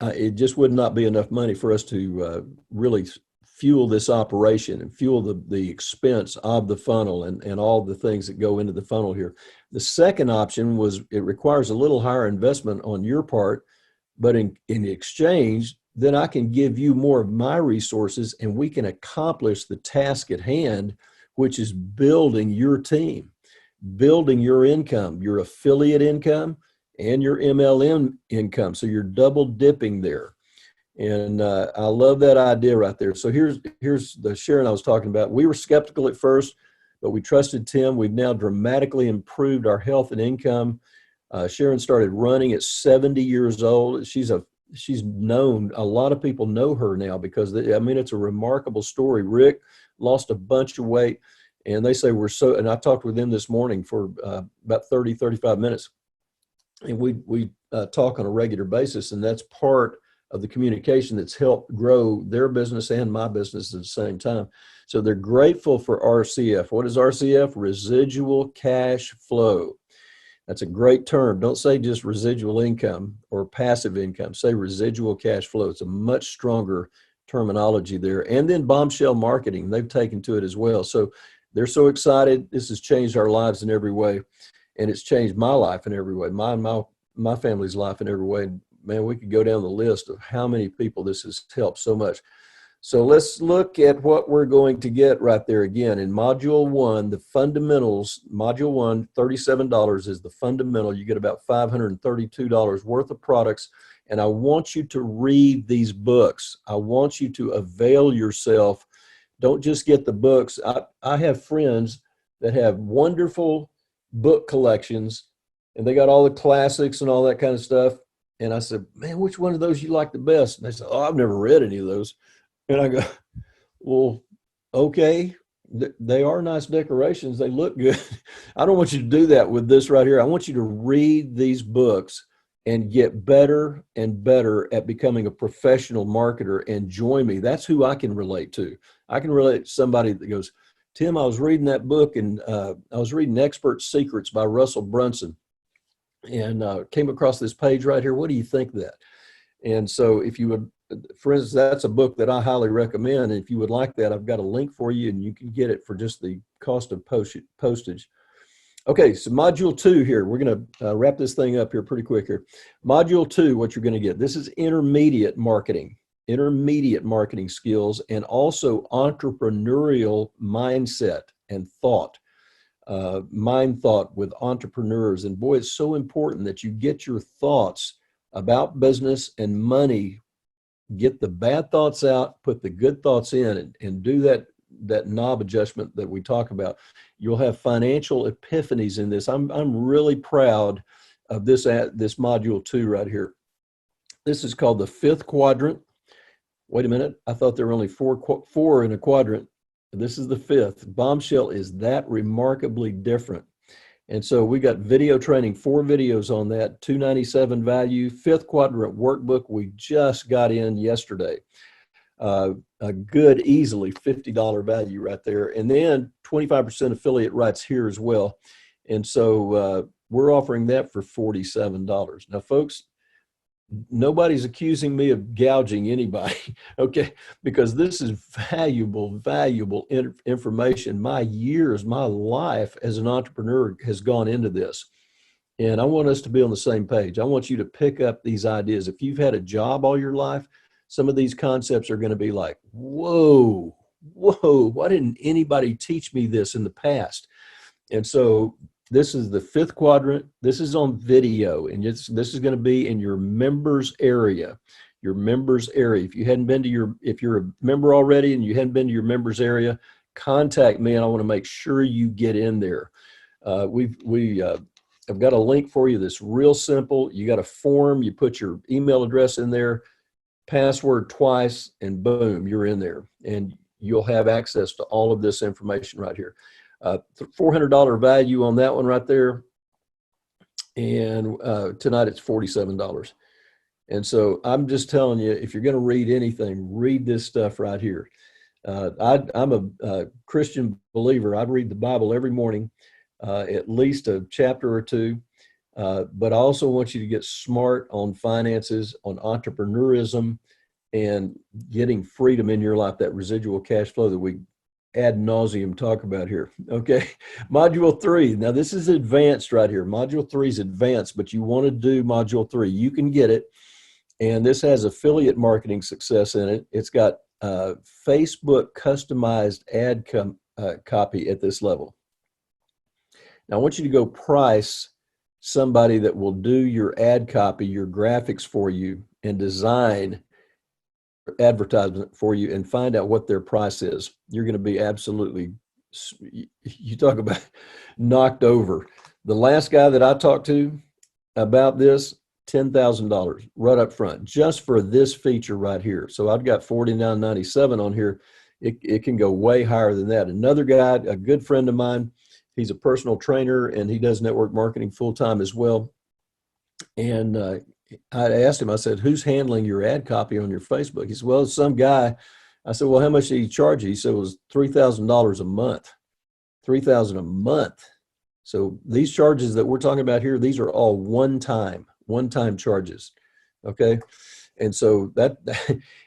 it just would not be enough money for us to really fuel this operation and fuel the expense of the funnel and all the things that go into the funnel here. The second option was, it requires a little higher investment on your part, but in exchange, then I can give you more of my resources, and we can accomplish the task at hand, which is building your team, building your income, your affiliate income, and your MLM income. So you're double dipping there. And I love that idea right there. So here's the Sharon I was talking about. We were skeptical at first, but we trusted Tim. We've now dramatically improved our health and income. Sharon started running at 70 years old. She's known, a lot of people know her now because, it's a remarkable story. Rick lost a bunch of weight, and they say and I talked with them this morning for about 30, 35 minutes. And we talk on a regular basis, and that's part of the communication that's helped grow their business and my business at the same time. So they're grateful for RCF. What is RCF? Residual cash flow. That's a great term. Don't say just residual income or passive income. Say residual cash flow. It's a much stronger terminology there. And then Bombshell Marketing, they've taken to it as well. So they're so excited. This has changed our lives in every way. And it's changed my life in every way, my family's life in every way. Man, we could go down the list of how many people this has helped so much. So let's look at what we're going to get right there again. In Module 1, the fundamentals, Module 1, $37 is the fundamental. You get about $532 worth of products. And I want you to read these books. I want you to avail yourself. Don't just get the books. I have friends that have wonderful book collections, and they got all the classics and all that kind of stuff. And I said, man, which one of those you like the best? And they said, oh, I've never read any of those. And I go, well, okay, they are nice decorations. They look good. I don't want you to do that with this right here. I want you to read these books and get better and better at becoming a professional marketer, and join me. That's who I can relate to. I can relate to somebody that goes, Tim, I was reading that book, and I was reading Expert Secrets by Russell Brunson, and came across this page right here. What do you think of that? And so if you would, for instance, that's a book that I highly recommend. And if you would like that, I've got a link for you, and you can get it for just the cost of postage. Okay, so module 2 here, we're going to wrap this thing up here pretty quick here. Module 2, what you're going to get, this is intermediate marketing skills, and also entrepreneurial mindset and thought, mind thought with entrepreneurs. And boy, it's so important that you get your thoughts about business and money, get the bad thoughts out, put the good thoughts in, and do that knob adjustment that we talk about. You'll have financial epiphanies in this. I'm really proud of this module 2 right here. This is called the 5th quadrant. Wait a minute, I thought there were only four in a quadrant. This is the 5th. Bombshell is that remarkably different. And so we got video training, 4 videos on that, $297 value, 5th quadrant workbook we just got in yesterday. A good, easily $50 value right there. And then 25% affiliate rights here as well. And so we're offering that for $47. Now, folks, nobody's accusing me of gouging anybody, okay? Because this is valuable information. My years, my life as an entrepreneur has gone into this. And I want us to be on the same page. I want you to pick up these ideas. If you've had a job all your life, some of these concepts are going to be like, whoa, why didn't anybody teach me this in the past? And so this is the 5th quadrant. This is on video, and this is going to be in your members area. Your members area. If you're a member already and you hadn't been to your members area, contact me, and I want to make sure you get in there. I've got a link for you that's real simple. You got a form. You put your email address in there, password twice, and boom, you're in there, and you'll have access to all of this information right here. $400 value on that one right there, and tonight it's $47. And so I'm just telling you, if you're going to read anything, read this stuff right here. I'm a Christian believer. I read the Bible every morning, at least a chapter or two. But I also want you to get smart on finances, on entrepreneurism, and getting freedom in your life, that residual cash flow that we ad nauseum talk about here. Okay. Module 3. Now this is advanced right here. Module 3 is advanced, but you want to do module 3. You can get it. And this has affiliate marketing success in it. It's got Facebook customized ad copy at this level. Now I want you to go price somebody that will do your ad copy, your graphics for you, and design advertisement for you, and find out what their price is. You're going to be absolutely, you talk about knocked over. The last guy that I talked to about this, $10,000 right up front, just for this feature right here. So I've got $49.97 on here. It can go way higher than that. Another guy, a good friend of mine, he's a personal trainer and he does network marketing full-time as well. And I asked him, I said, who's handling your ad copy on your Facebook? He said, well, it's some guy. I said, well, how much did he charge you? He said it was $3,000 a month. $3,000 a month. So these charges that we're talking about here, these are all one-time charges. Okay. And so that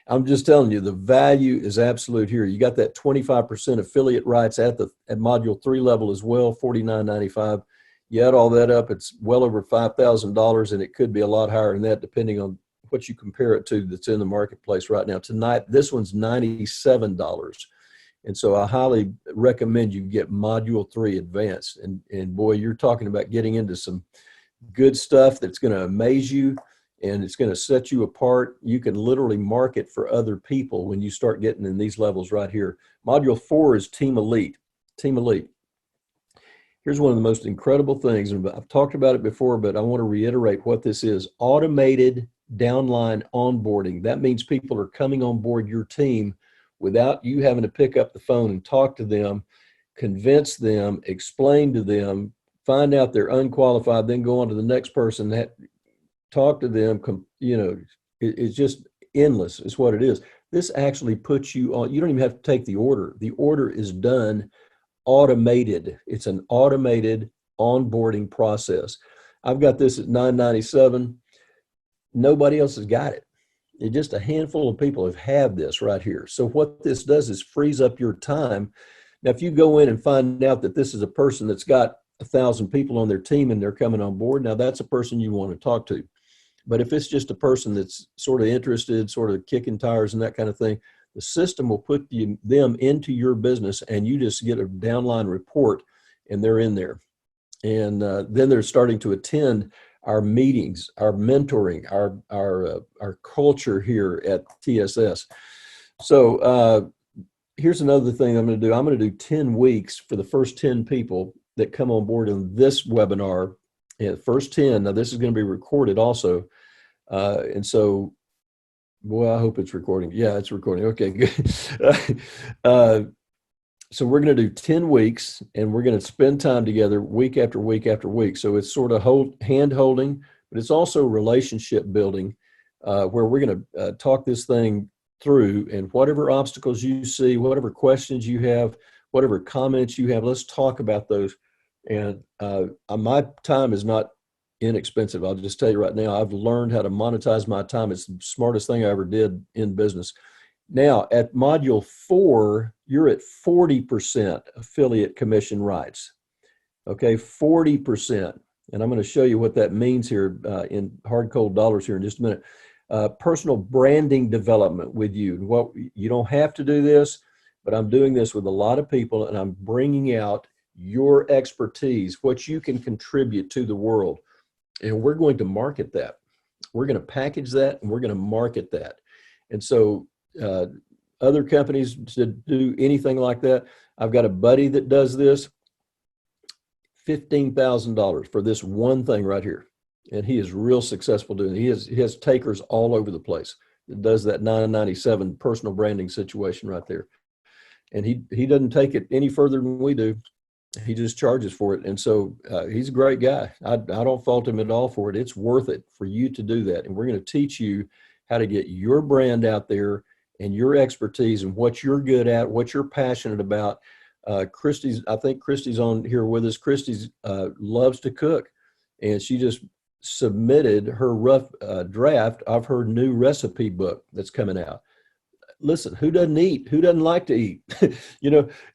I'm just telling you, the value is absolute here. You got that 25% affiliate rights at module 3 level as well, $49.95. You add all that up, it's well over $5,000, and it could be a lot higher than that depending on what you compare it to that's in the marketplace right now. Tonight, this one's $97. And so I highly recommend you get module 3 advanced. And boy, you're talking about getting into some good stuff that's going to amaze you, and it's going to set you apart. You can literally market for other people when you start getting in these levels right here. Module 4 is Team Elite. Team Elite. Here's one of the most incredible things, and I've talked about it before, but I want to reiterate what this is. Automated downline onboarding. That means people are coming on board your team without you having to pick up the phone and talk to them, convince them, explain to them, find out they're unqualified, then go on to the next person, talk to them. You know, it's just endless is what it is. This actually puts you on, you don't even have to take the order. The order is done automated. It's an automated onboarding process. I've got this at $9.97. Nobody else has got it. It's just a handful of people have this right here. So what this does is frees up your time. Now, if you go in and find out that this is a person that's got 1,000 people on their team and they're coming on board, now that's a person you want to talk to. But if it's just a person that's sort of interested, sort of kicking tires and that kind of thing, the system will put them into your business, and you just get a downline report and they're in there. And then they're starting to attend our meetings, our mentoring, our culture here at TSS. So here's another thing I'm going to do. I'm going to do 10 weeks for the first 10 people that come on board in this webinar. Yeah, first 10. Now this is going to be recorded also. And so, well, I hope it's recording. Yeah, it's recording. Okay, good. So we're going to do 10 weeks, and we're going to spend time together week after week after week. So it's sort of hand holding, but it's also relationship building, where we're going to talk this thing through, and whatever obstacles you see, whatever questions you have, whatever comments you have, let's talk about those. And my time is not inexpensive. I'll just tell you right now, I've learned how to monetize my time. It's the smartest thing I ever did in business. Now, at Module 4, you're at 40% affiliate commission rights. Okay, 40%. And I'm going to show you what that means here in hard cold dollars here in just a minute. Personal branding development with you. Well, you don't have to do this, but I'm doing this with a lot of people, and I'm bringing out your expertise, what you can contribute to the world. And we're going to market that. We're going to package that, and we're going to market that. And so other companies to do anything like that, I've got a buddy that does this, $15,000 for this one thing right here. And he is real successful doing it. He has takers all over the place. It does that 997 personal branding situation right there. And he doesn't take it any further than we do. He just charges for it. And so he's a great guy. I don't fault him at all for it. It's worth it for you to do that. And we're going to teach you how to get your brand out there and your expertise and what you're good at, what you're passionate about. I think Christy's on here with us. Christy's loves to cook, and she just submitted her rough draft of her new recipe book that's coming out. Listen, who doesn't eat? Who doesn't like to eat?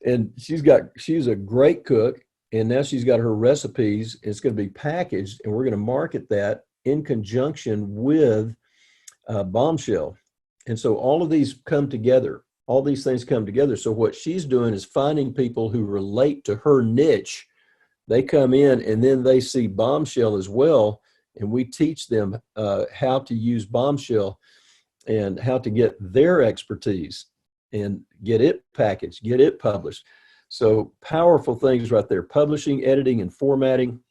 And she's a great cook, and now she's got her recipes. It's going to be packaged, and we're going to market that in conjunction with Bombshell. And so all of these come together. All these things come together. So what she's doing is finding people who relate to her niche. They come in, and then they see Bombshell as well, and we teach them how to use Bombshell and how to get their expertise and get it packaged, get it published. So powerful things right there: publishing, editing, and formatting.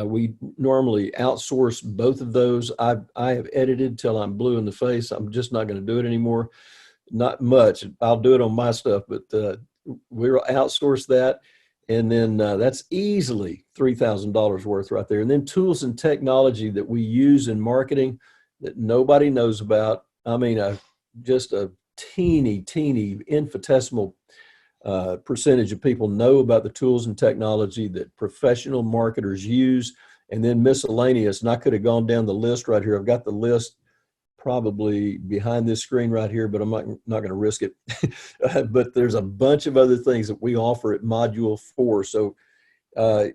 We normally outsource both of those. I have edited till I'm blue in the face. I'm just not going to do it anymore. Not much. I'll do it on my stuff, but we'll outsource that. And then that's easily $3,000 worth right there. And then tools and technology that we use in marketing that nobody knows about. I mean, just a teeny infinitesimal percentage of people know about the tools and technology that professional marketers use, and then miscellaneous. And I could have gone down the list right here. I've got the list probably behind this screen right here, but I'm not going to risk it. But there's a bunch of other things that we offer at Module 4. So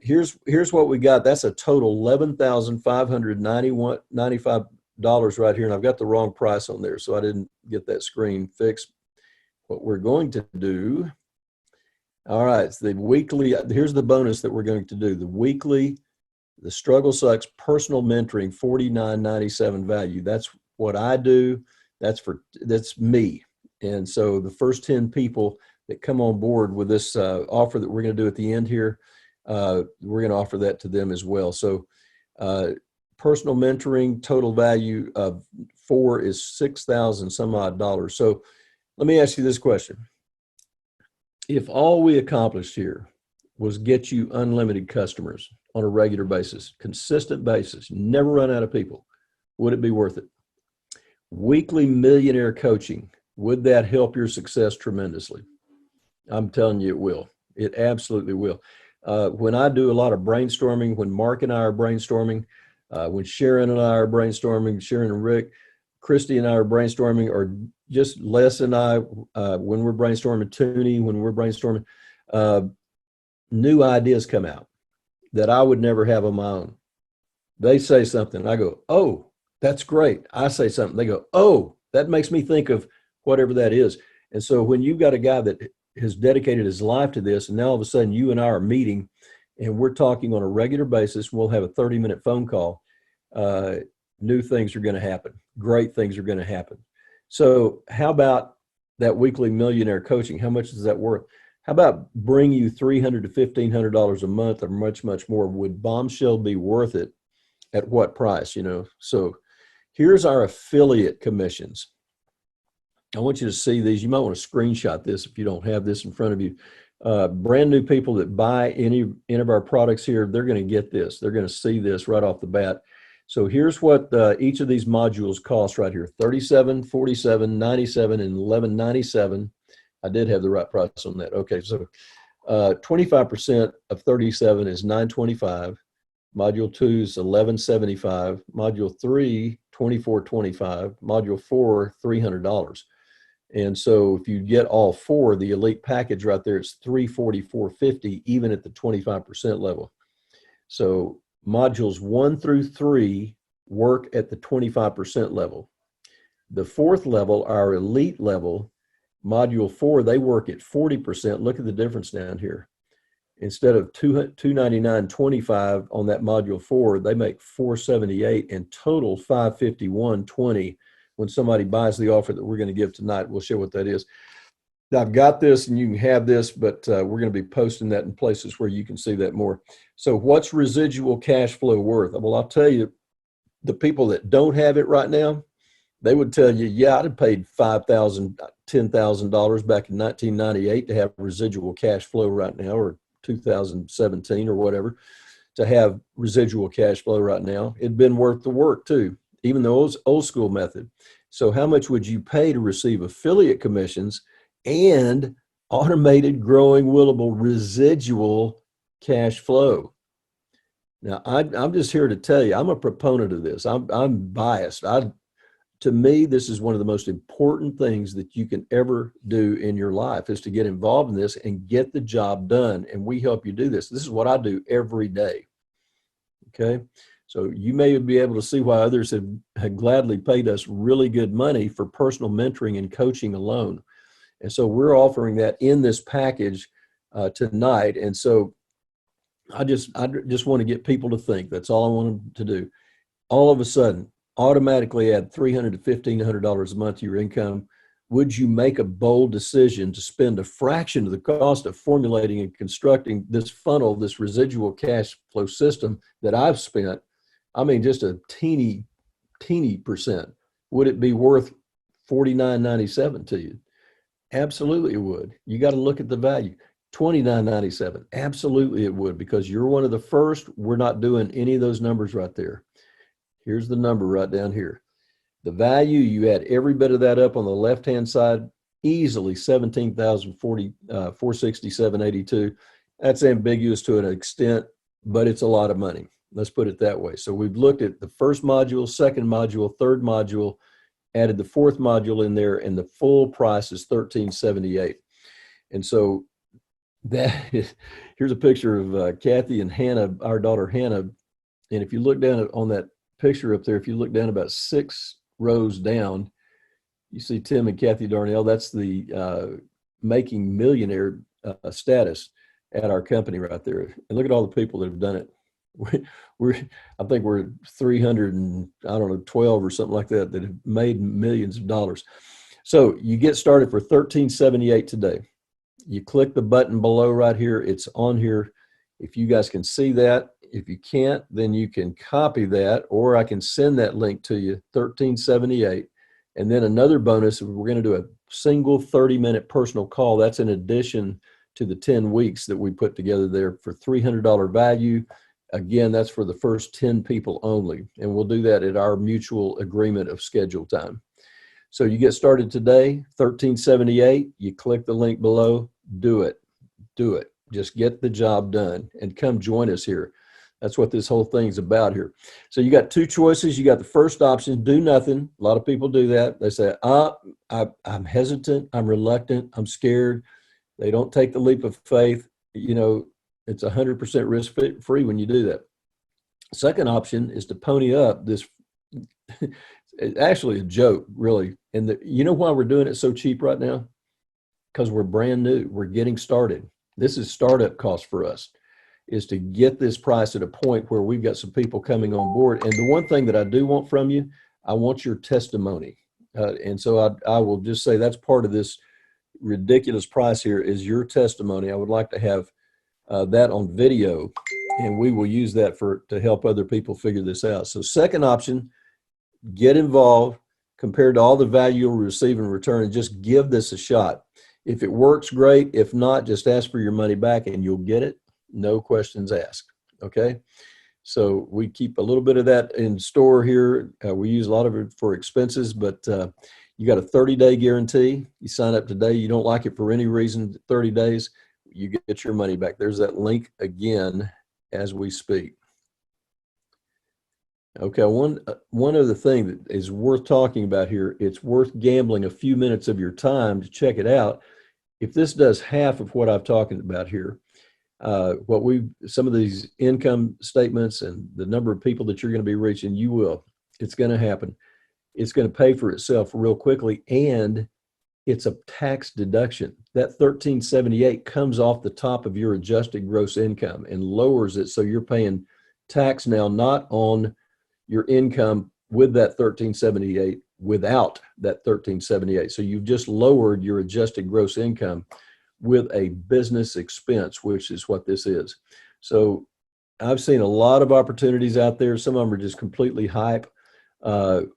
here's what we got. That's a total $11,595 right here. And I've got the wrong price on there, so I didn't get that screen fixed. What we're going to do, all right, it's the weekly, here's the bonus that we're going to do. The weekly, the Struggle Sucks personal mentoring, $49.97 value. That's what I do. That's me. And so the first 10 people that come on board with this offer that we're going to do at the end here, we're going to offer that to them as well. So personal mentoring, total value of 4 is $6,000 some odd dollars. So let me ask you this question. If all we accomplished here was get you unlimited customers on a regular basis, consistent basis, never run out of people, would it be worth it? Weekly millionaire coaching, would that help your success tremendously? I'm telling you it will. It absolutely will. When I do a lot of brainstorming, when Mark and I are brainstorming, when Sharon and I are brainstorming, Sharon and Rick, Christy and I are brainstorming, or just Les and I, when we're brainstorming, Toonie, when we're brainstorming, new ideas come out. that I would never have on my own. They say something, I go, oh, that's great. I say something, they go, oh, that makes me think of whatever that is. And so when you've got a guy that has dedicated his life to this, and now all of a sudden you and I are meeting and we're talking on a regular basis, we'll have a 30-minute phone call. New things are going to happen. Great things are going to happen. So how about that weekly millionaire coaching? How much is that worth? How about bring you $300 to $1,500 a month or much, much more? Would Bombshell be worth it? At what price, you know? So here's our affiliate commissions. I want you to see these. You might want to screenshot this if you don't have this in front of you. Brand new people that buy any of our products here, they're going to get this. They're going to see this right off the bat. So here's what each of these modules cost right here: $37, $47, $97, and $11.97. I did have the right price on that. Okay, so 25% of 37 is $925. Module 2 is $11.75. Module 3, $24.25. Module 4, $300. And so if you get all four, the elite package right there, it's $344.50, even at the 25% level. So modules 1 through 3 work at the 25% level. The fourth level, our elite level, module 4, they work at 40%. Look at the difference down here. Instead of $299.25 on that module 4, they make $478 and total $551.20 when somebody buys the offer that we're going to give tonight. We'll show what that is. Now, I've got this and you can have this, but we're going to be posting that in places where you can see that more. So what's residual cash flow worth? Well, I'll tell you, the people that don't have it right now, they would tell you, yeah, I'd have paid $5,000, $10,000 back in 1998 to have residual cash flow right now, or 2017 or whatever, to have residual cash flow right now. It'd been worth the work too, even the old school method. So how much would you pay to receive affiliate commissions and automated growing willable residual cash flow? Now, I'm just here to tell you, I'm a proponent of this. I'm biased. To me, this is one of the most important things that you can ever do in your life, is to get involved in this and get the job done. And we help you do this. This is what I do every day. Okay. So you may be able to see why others have gladly paid us really good money for personal mentoring and coaching alone. And so we're offering that in this package tonight. And so I just want to get people to think. That's all I want them to do. All of a sudden, automatically add $300 to $1,500 a month to your income. Would you make a bold decision to spend a fraction of the cost of formulating and constructing this funnel, this residual cash flow system that I've spent? I mean, just a teeny percent. Would it be worth $49.97 to you? Absolutely it would. You got to look at the value. $29.97. Absolutely it would, because you're one of the first. We're not doing any of those numbers right there. Here's the number right down here. The value, you add every bit of that up on the left-hand side, easily $17,467.82. That's ambiguous to an extent, but it's a lot of money. Let's put it that way. So we've looked at the first module, second module, third module, added the fourth module in there, and the full price is $13.78. And so that is, here's a picture of Kathy and Hannah, our daughter Hannah. And if you look down on that picture up there, if you look down about 6 rows down, you see Tim and Kathy Darnell. That's the making millionaire status at our company right there. And look at all the people that have done it. I think we're 312 or something like that have made millions of dollars. So you get started for $13.78 today. You click the button below right here. It's on here. If you guys can see that. If you can't, then you can copy that, or I can send that link to you, $13.78. And then another bonus, we're going to do a single 30-minute personal call. That's in addition to the 10 weeks that we put together there for $300 value. Again, that's for the first 10 people only. And we'll do that at our mutual agreement of schedule time. So you get started today, $13.78. You click the link below, do it. Do it. Just get the job done and come join us here. That's what this whole thing's about here. So you got 2 choices. You got the first option, do nothing. A lot of people do that. They say, I'm hesitant, I'm reluctant, I'm scared. They don't take the leap of faith. You know, It's 100% risk free when you do that. Second option is to pony up this. It's actually a joke, really. And you know why we're doing it so cheap right now? Because we're brand new. We're getting started. This is startup cost for us, is to get this price at a point where we've got some people coming on board. And the one thing that I do want from you, I want your testimony. And so I will just say that's part of this ridiculous price here is your testimony. I would like to have that on video, and we will use that to help other people figure this out. So second option, get involved, compared to all the value you'll receive in return, and just give this a shot. If it works, great. If not, just ask for your money back and you'll get it. No questions asked. Okay. So we keep a little bit of that in store here. We use a lot of it for expenses, but you got a 30-day guarantee. You sign up today. You don't like it for any reason, 30 days, you get your money back. There's that link again as we speak. Okay, one other thing that is worth talking about here, it's worth gambling a few minutes of your time to check it out. If this does half of what I've talking about here, some of these income statements and the number of people that you're going to be reaching, it's going to happen. It's going to pay for itself real quickly, and it's a tax deduction. That $1,378 comes off the top of your adjusted gross income and lowers it, so you're paying tax now not on your income with that $1,378, without that $1,378. So you've just lowered your adjusted gross income with a business expense, which is what this is. So I've seen a lot of opportunities out there. Some of them are just completely hype.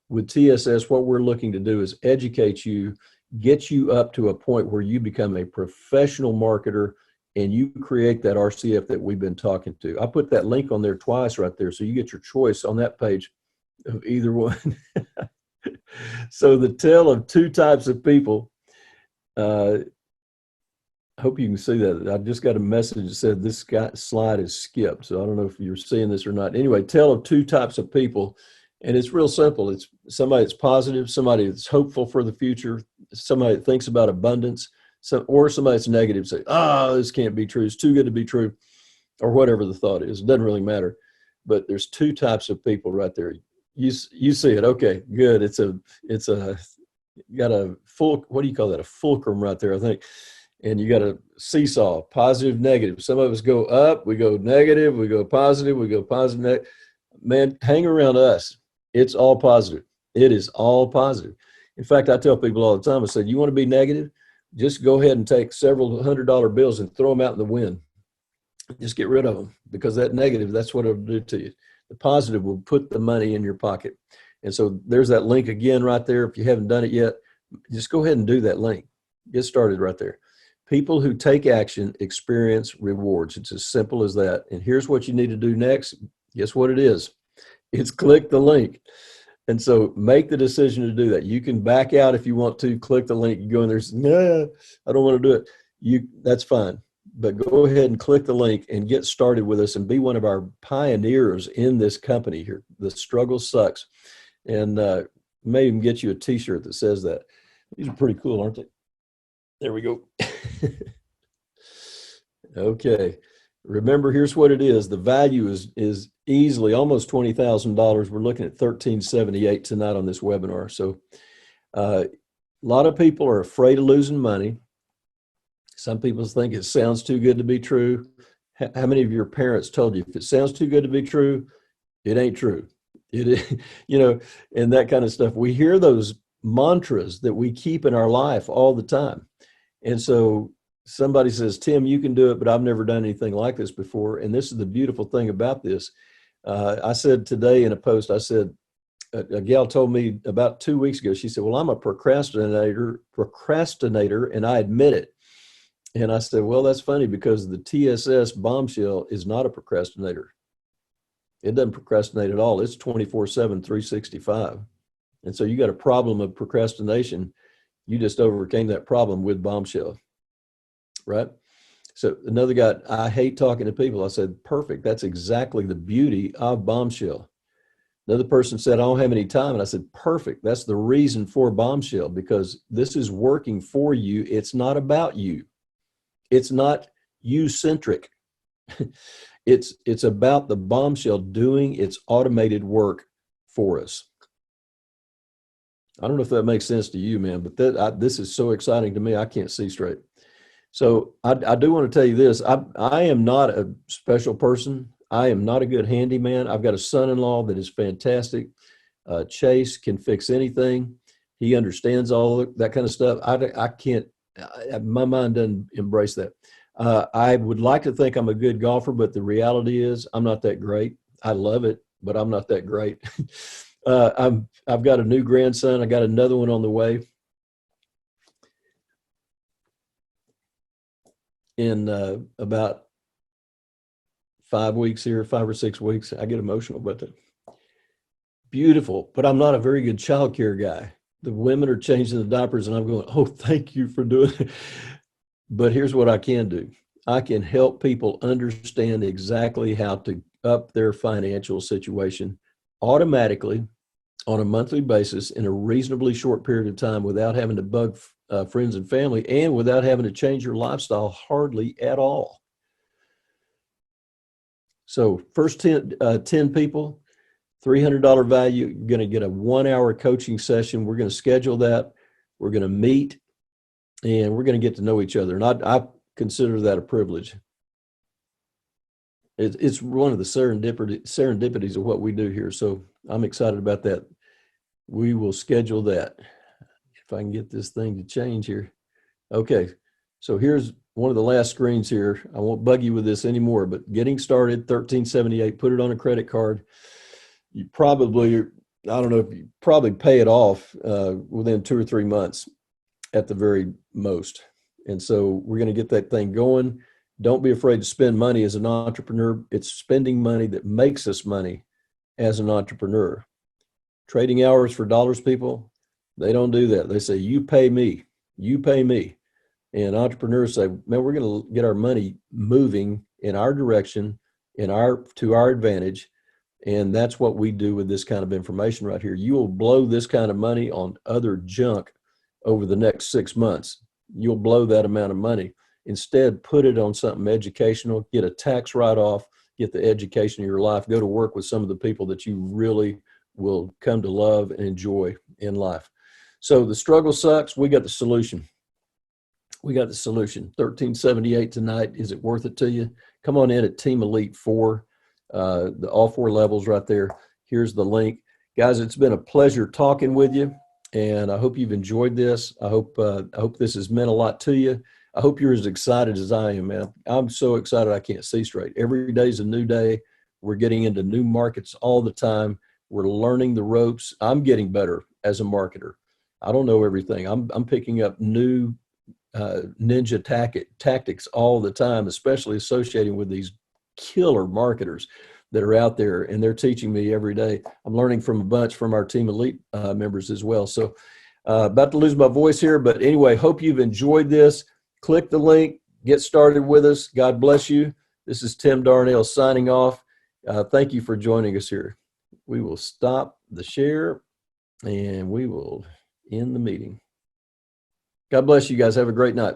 With TSS, what we're looking to do is educate you, get you up to a point where you become a professional marketer and you create that RCF that we've been talking to. I put that link on there twice right there, so you get your choice on that page of either one. So the tale of two types of people, I hope you can see that. I just got a message that said this slide is skipped, so I don't know if you're seeing this or not. Anyway, tale of two types of people, and it's real simple. It's somebody that's positive, somebody that's hopeful for the future, somebody that thinks about abundance, or somebody that's negative, say, oh, this can't be true, it's too good to be true, or whatever the thought is. It doesn't really matter. But there's two types of people right there. You see it. Okay, good. It's got a full, what do you call that? A fulcrum right there, I think. And you got a seesaw, positive, negative. Some of us go up, we go negative, we go positive, we go positive. Man, hang around us. It's all positive. It is all positive. In fact, I tell people all the time, I said, you want to be negative? Just go ahead and take several $100 bills and throw them out in the wind. Just get rid of them, because that negative, that's what it'll do to you. The positive will put the money in your pocket. And so there's that link again right there. If you haven't done it yet, just go ahead and do that link. Get started right there. People who take action experience rewards. It's as simple as that. And here's what you need to do next. Guess what it is? It's click the link. And so make the decision to do that. You can back out if you want to. Click the link. You go in there and say, no, I don't want to do it. That's fine. But go ahead and click the link and get started with us and be one of our pioneers in this company here. The struggle sucks. And may even get you a t-shirt that says that. These are pretty cool, aren't they? There we go. Okay. Remember, here's what it is. The value is easily almost $20,000. We're looking at $1,378 tonight on this webinar. So a lot of people are afraid of losing money. Some people think it sounds too good to be true. How many of your parents told you, if it sounds too good to be true, it ain't true? It is, and that kind of stuff. We hear those mantras that we keep in our life all the time. And so somebody says, Tim, you can do it, but I've never done anything like this before. And this is the beautiful thing about this. I said today in a post, I said, a gal told me about 2 weeks ago, she said, well, I'm a procrastinator, and I admit it. And I said, well, that's funny, because the TSS bombshell is not a procrastinator. It doesn't procrastinate at all. It's 24/7, 365. And so you got a problem of procrastination. You just overcame that problem with bombshell, right? So another guy, I hate talking to people. I said, perfect. That's exactly the beauty of bombshell. Another person said, I don't have any time. And I said, perfect. That's the reason for bombshell, because this is working for you. It's not about you. It's not you-centric. It's about the bombshell doing its automated work for us. I don't know if that makes sense to you, man, but this is so exciting to me. I can't see straight. So I do want to tell you this. I am not a special person. I am not a good handyman. I've got a son-in-law that is fantastic. Chase can fix anything. He understands all that kind of stuff. I can't, my mind doesn't embrace that. I would like to think I'm a good golfer, but the reality is I'm not that great. I love it, but I'm not that great. I've got a new grandson. I got another one on the way. In about 5 weeks here, 5 or 6 weeks. I get emotional about that. Beautiful, but I'm not a very good childcare guy. The women are changing the diapers and I'm going, oh, thank you for doing it. But here's what I can do. I can help people understand exactly how to up their financial situation automatically on a monthly basis in a reasonably short period of time without having to bug friends and family and without having to change your lifestyle hardly at all. So first 10 people, $300 value, you're going to get a 1-hour coaching session. We're going to schedule that. We're going to meet and we're going to get to know each other. And I consider that a privilege. It's one of the serendipities of what we do here. So I'm excited about that. We will schedule that. If I can get this thing to change here. Okay. So here's one of the last screens here. I won't bug you with this anymore, but getting started, $13.78, put it on a credit card. You probably, I don't know, if you probably pay it off within 2 or 3 months at the very most. And so we're going to get that thing going. Don't be afraid to spend money as an entrepreneur. It's spending money that makes us money as an entrepreneur. Trading hours for dollars, people, they don't do that. They say, you pay me, you pay me. And entrepreneurs say, man, we're going to get our money moving in our direction, to our advantage. And that's what we do with this kind of information right here. You will blow this kind of money on other junk over the next 6 months. You'll blow that amount of money. Instead, put it on something educational, get a tax write-off, get the education of your life, go to work with some of the people that you really will come to love and enjoy in life. So the struggle sucks. We got the solution. We got the solution. $13.78 tonight. Is it worth it to you? Come on in at Team Elite 4. All 4 levels right there. Here's the link. Guys, it's been a pleasure talking with you, and I hope you've enjoyed this. I hope this has meant a lot to you. I hope you're as excited as I am, man. I'm so excited I can't see straight. Every day's a new day. We're getting into new markets all the time. We're learning the ropes. I'm getting better as a marketer. I don't know everything. I'm picking up new ninja tactics all the time, especially associating with these killer marketers that are out there, and they're teaching me every day. I'm learning from a bunch from our Team Elite members as well. So about to lose my voice here, but anyway, hope you've enjoyed this. Click the link, get started with us. God bless you. This is Tim Darnell signing off. Thank you for joining us here. We will stop the share and we will end the meeting. God bless you guys. Have a great night.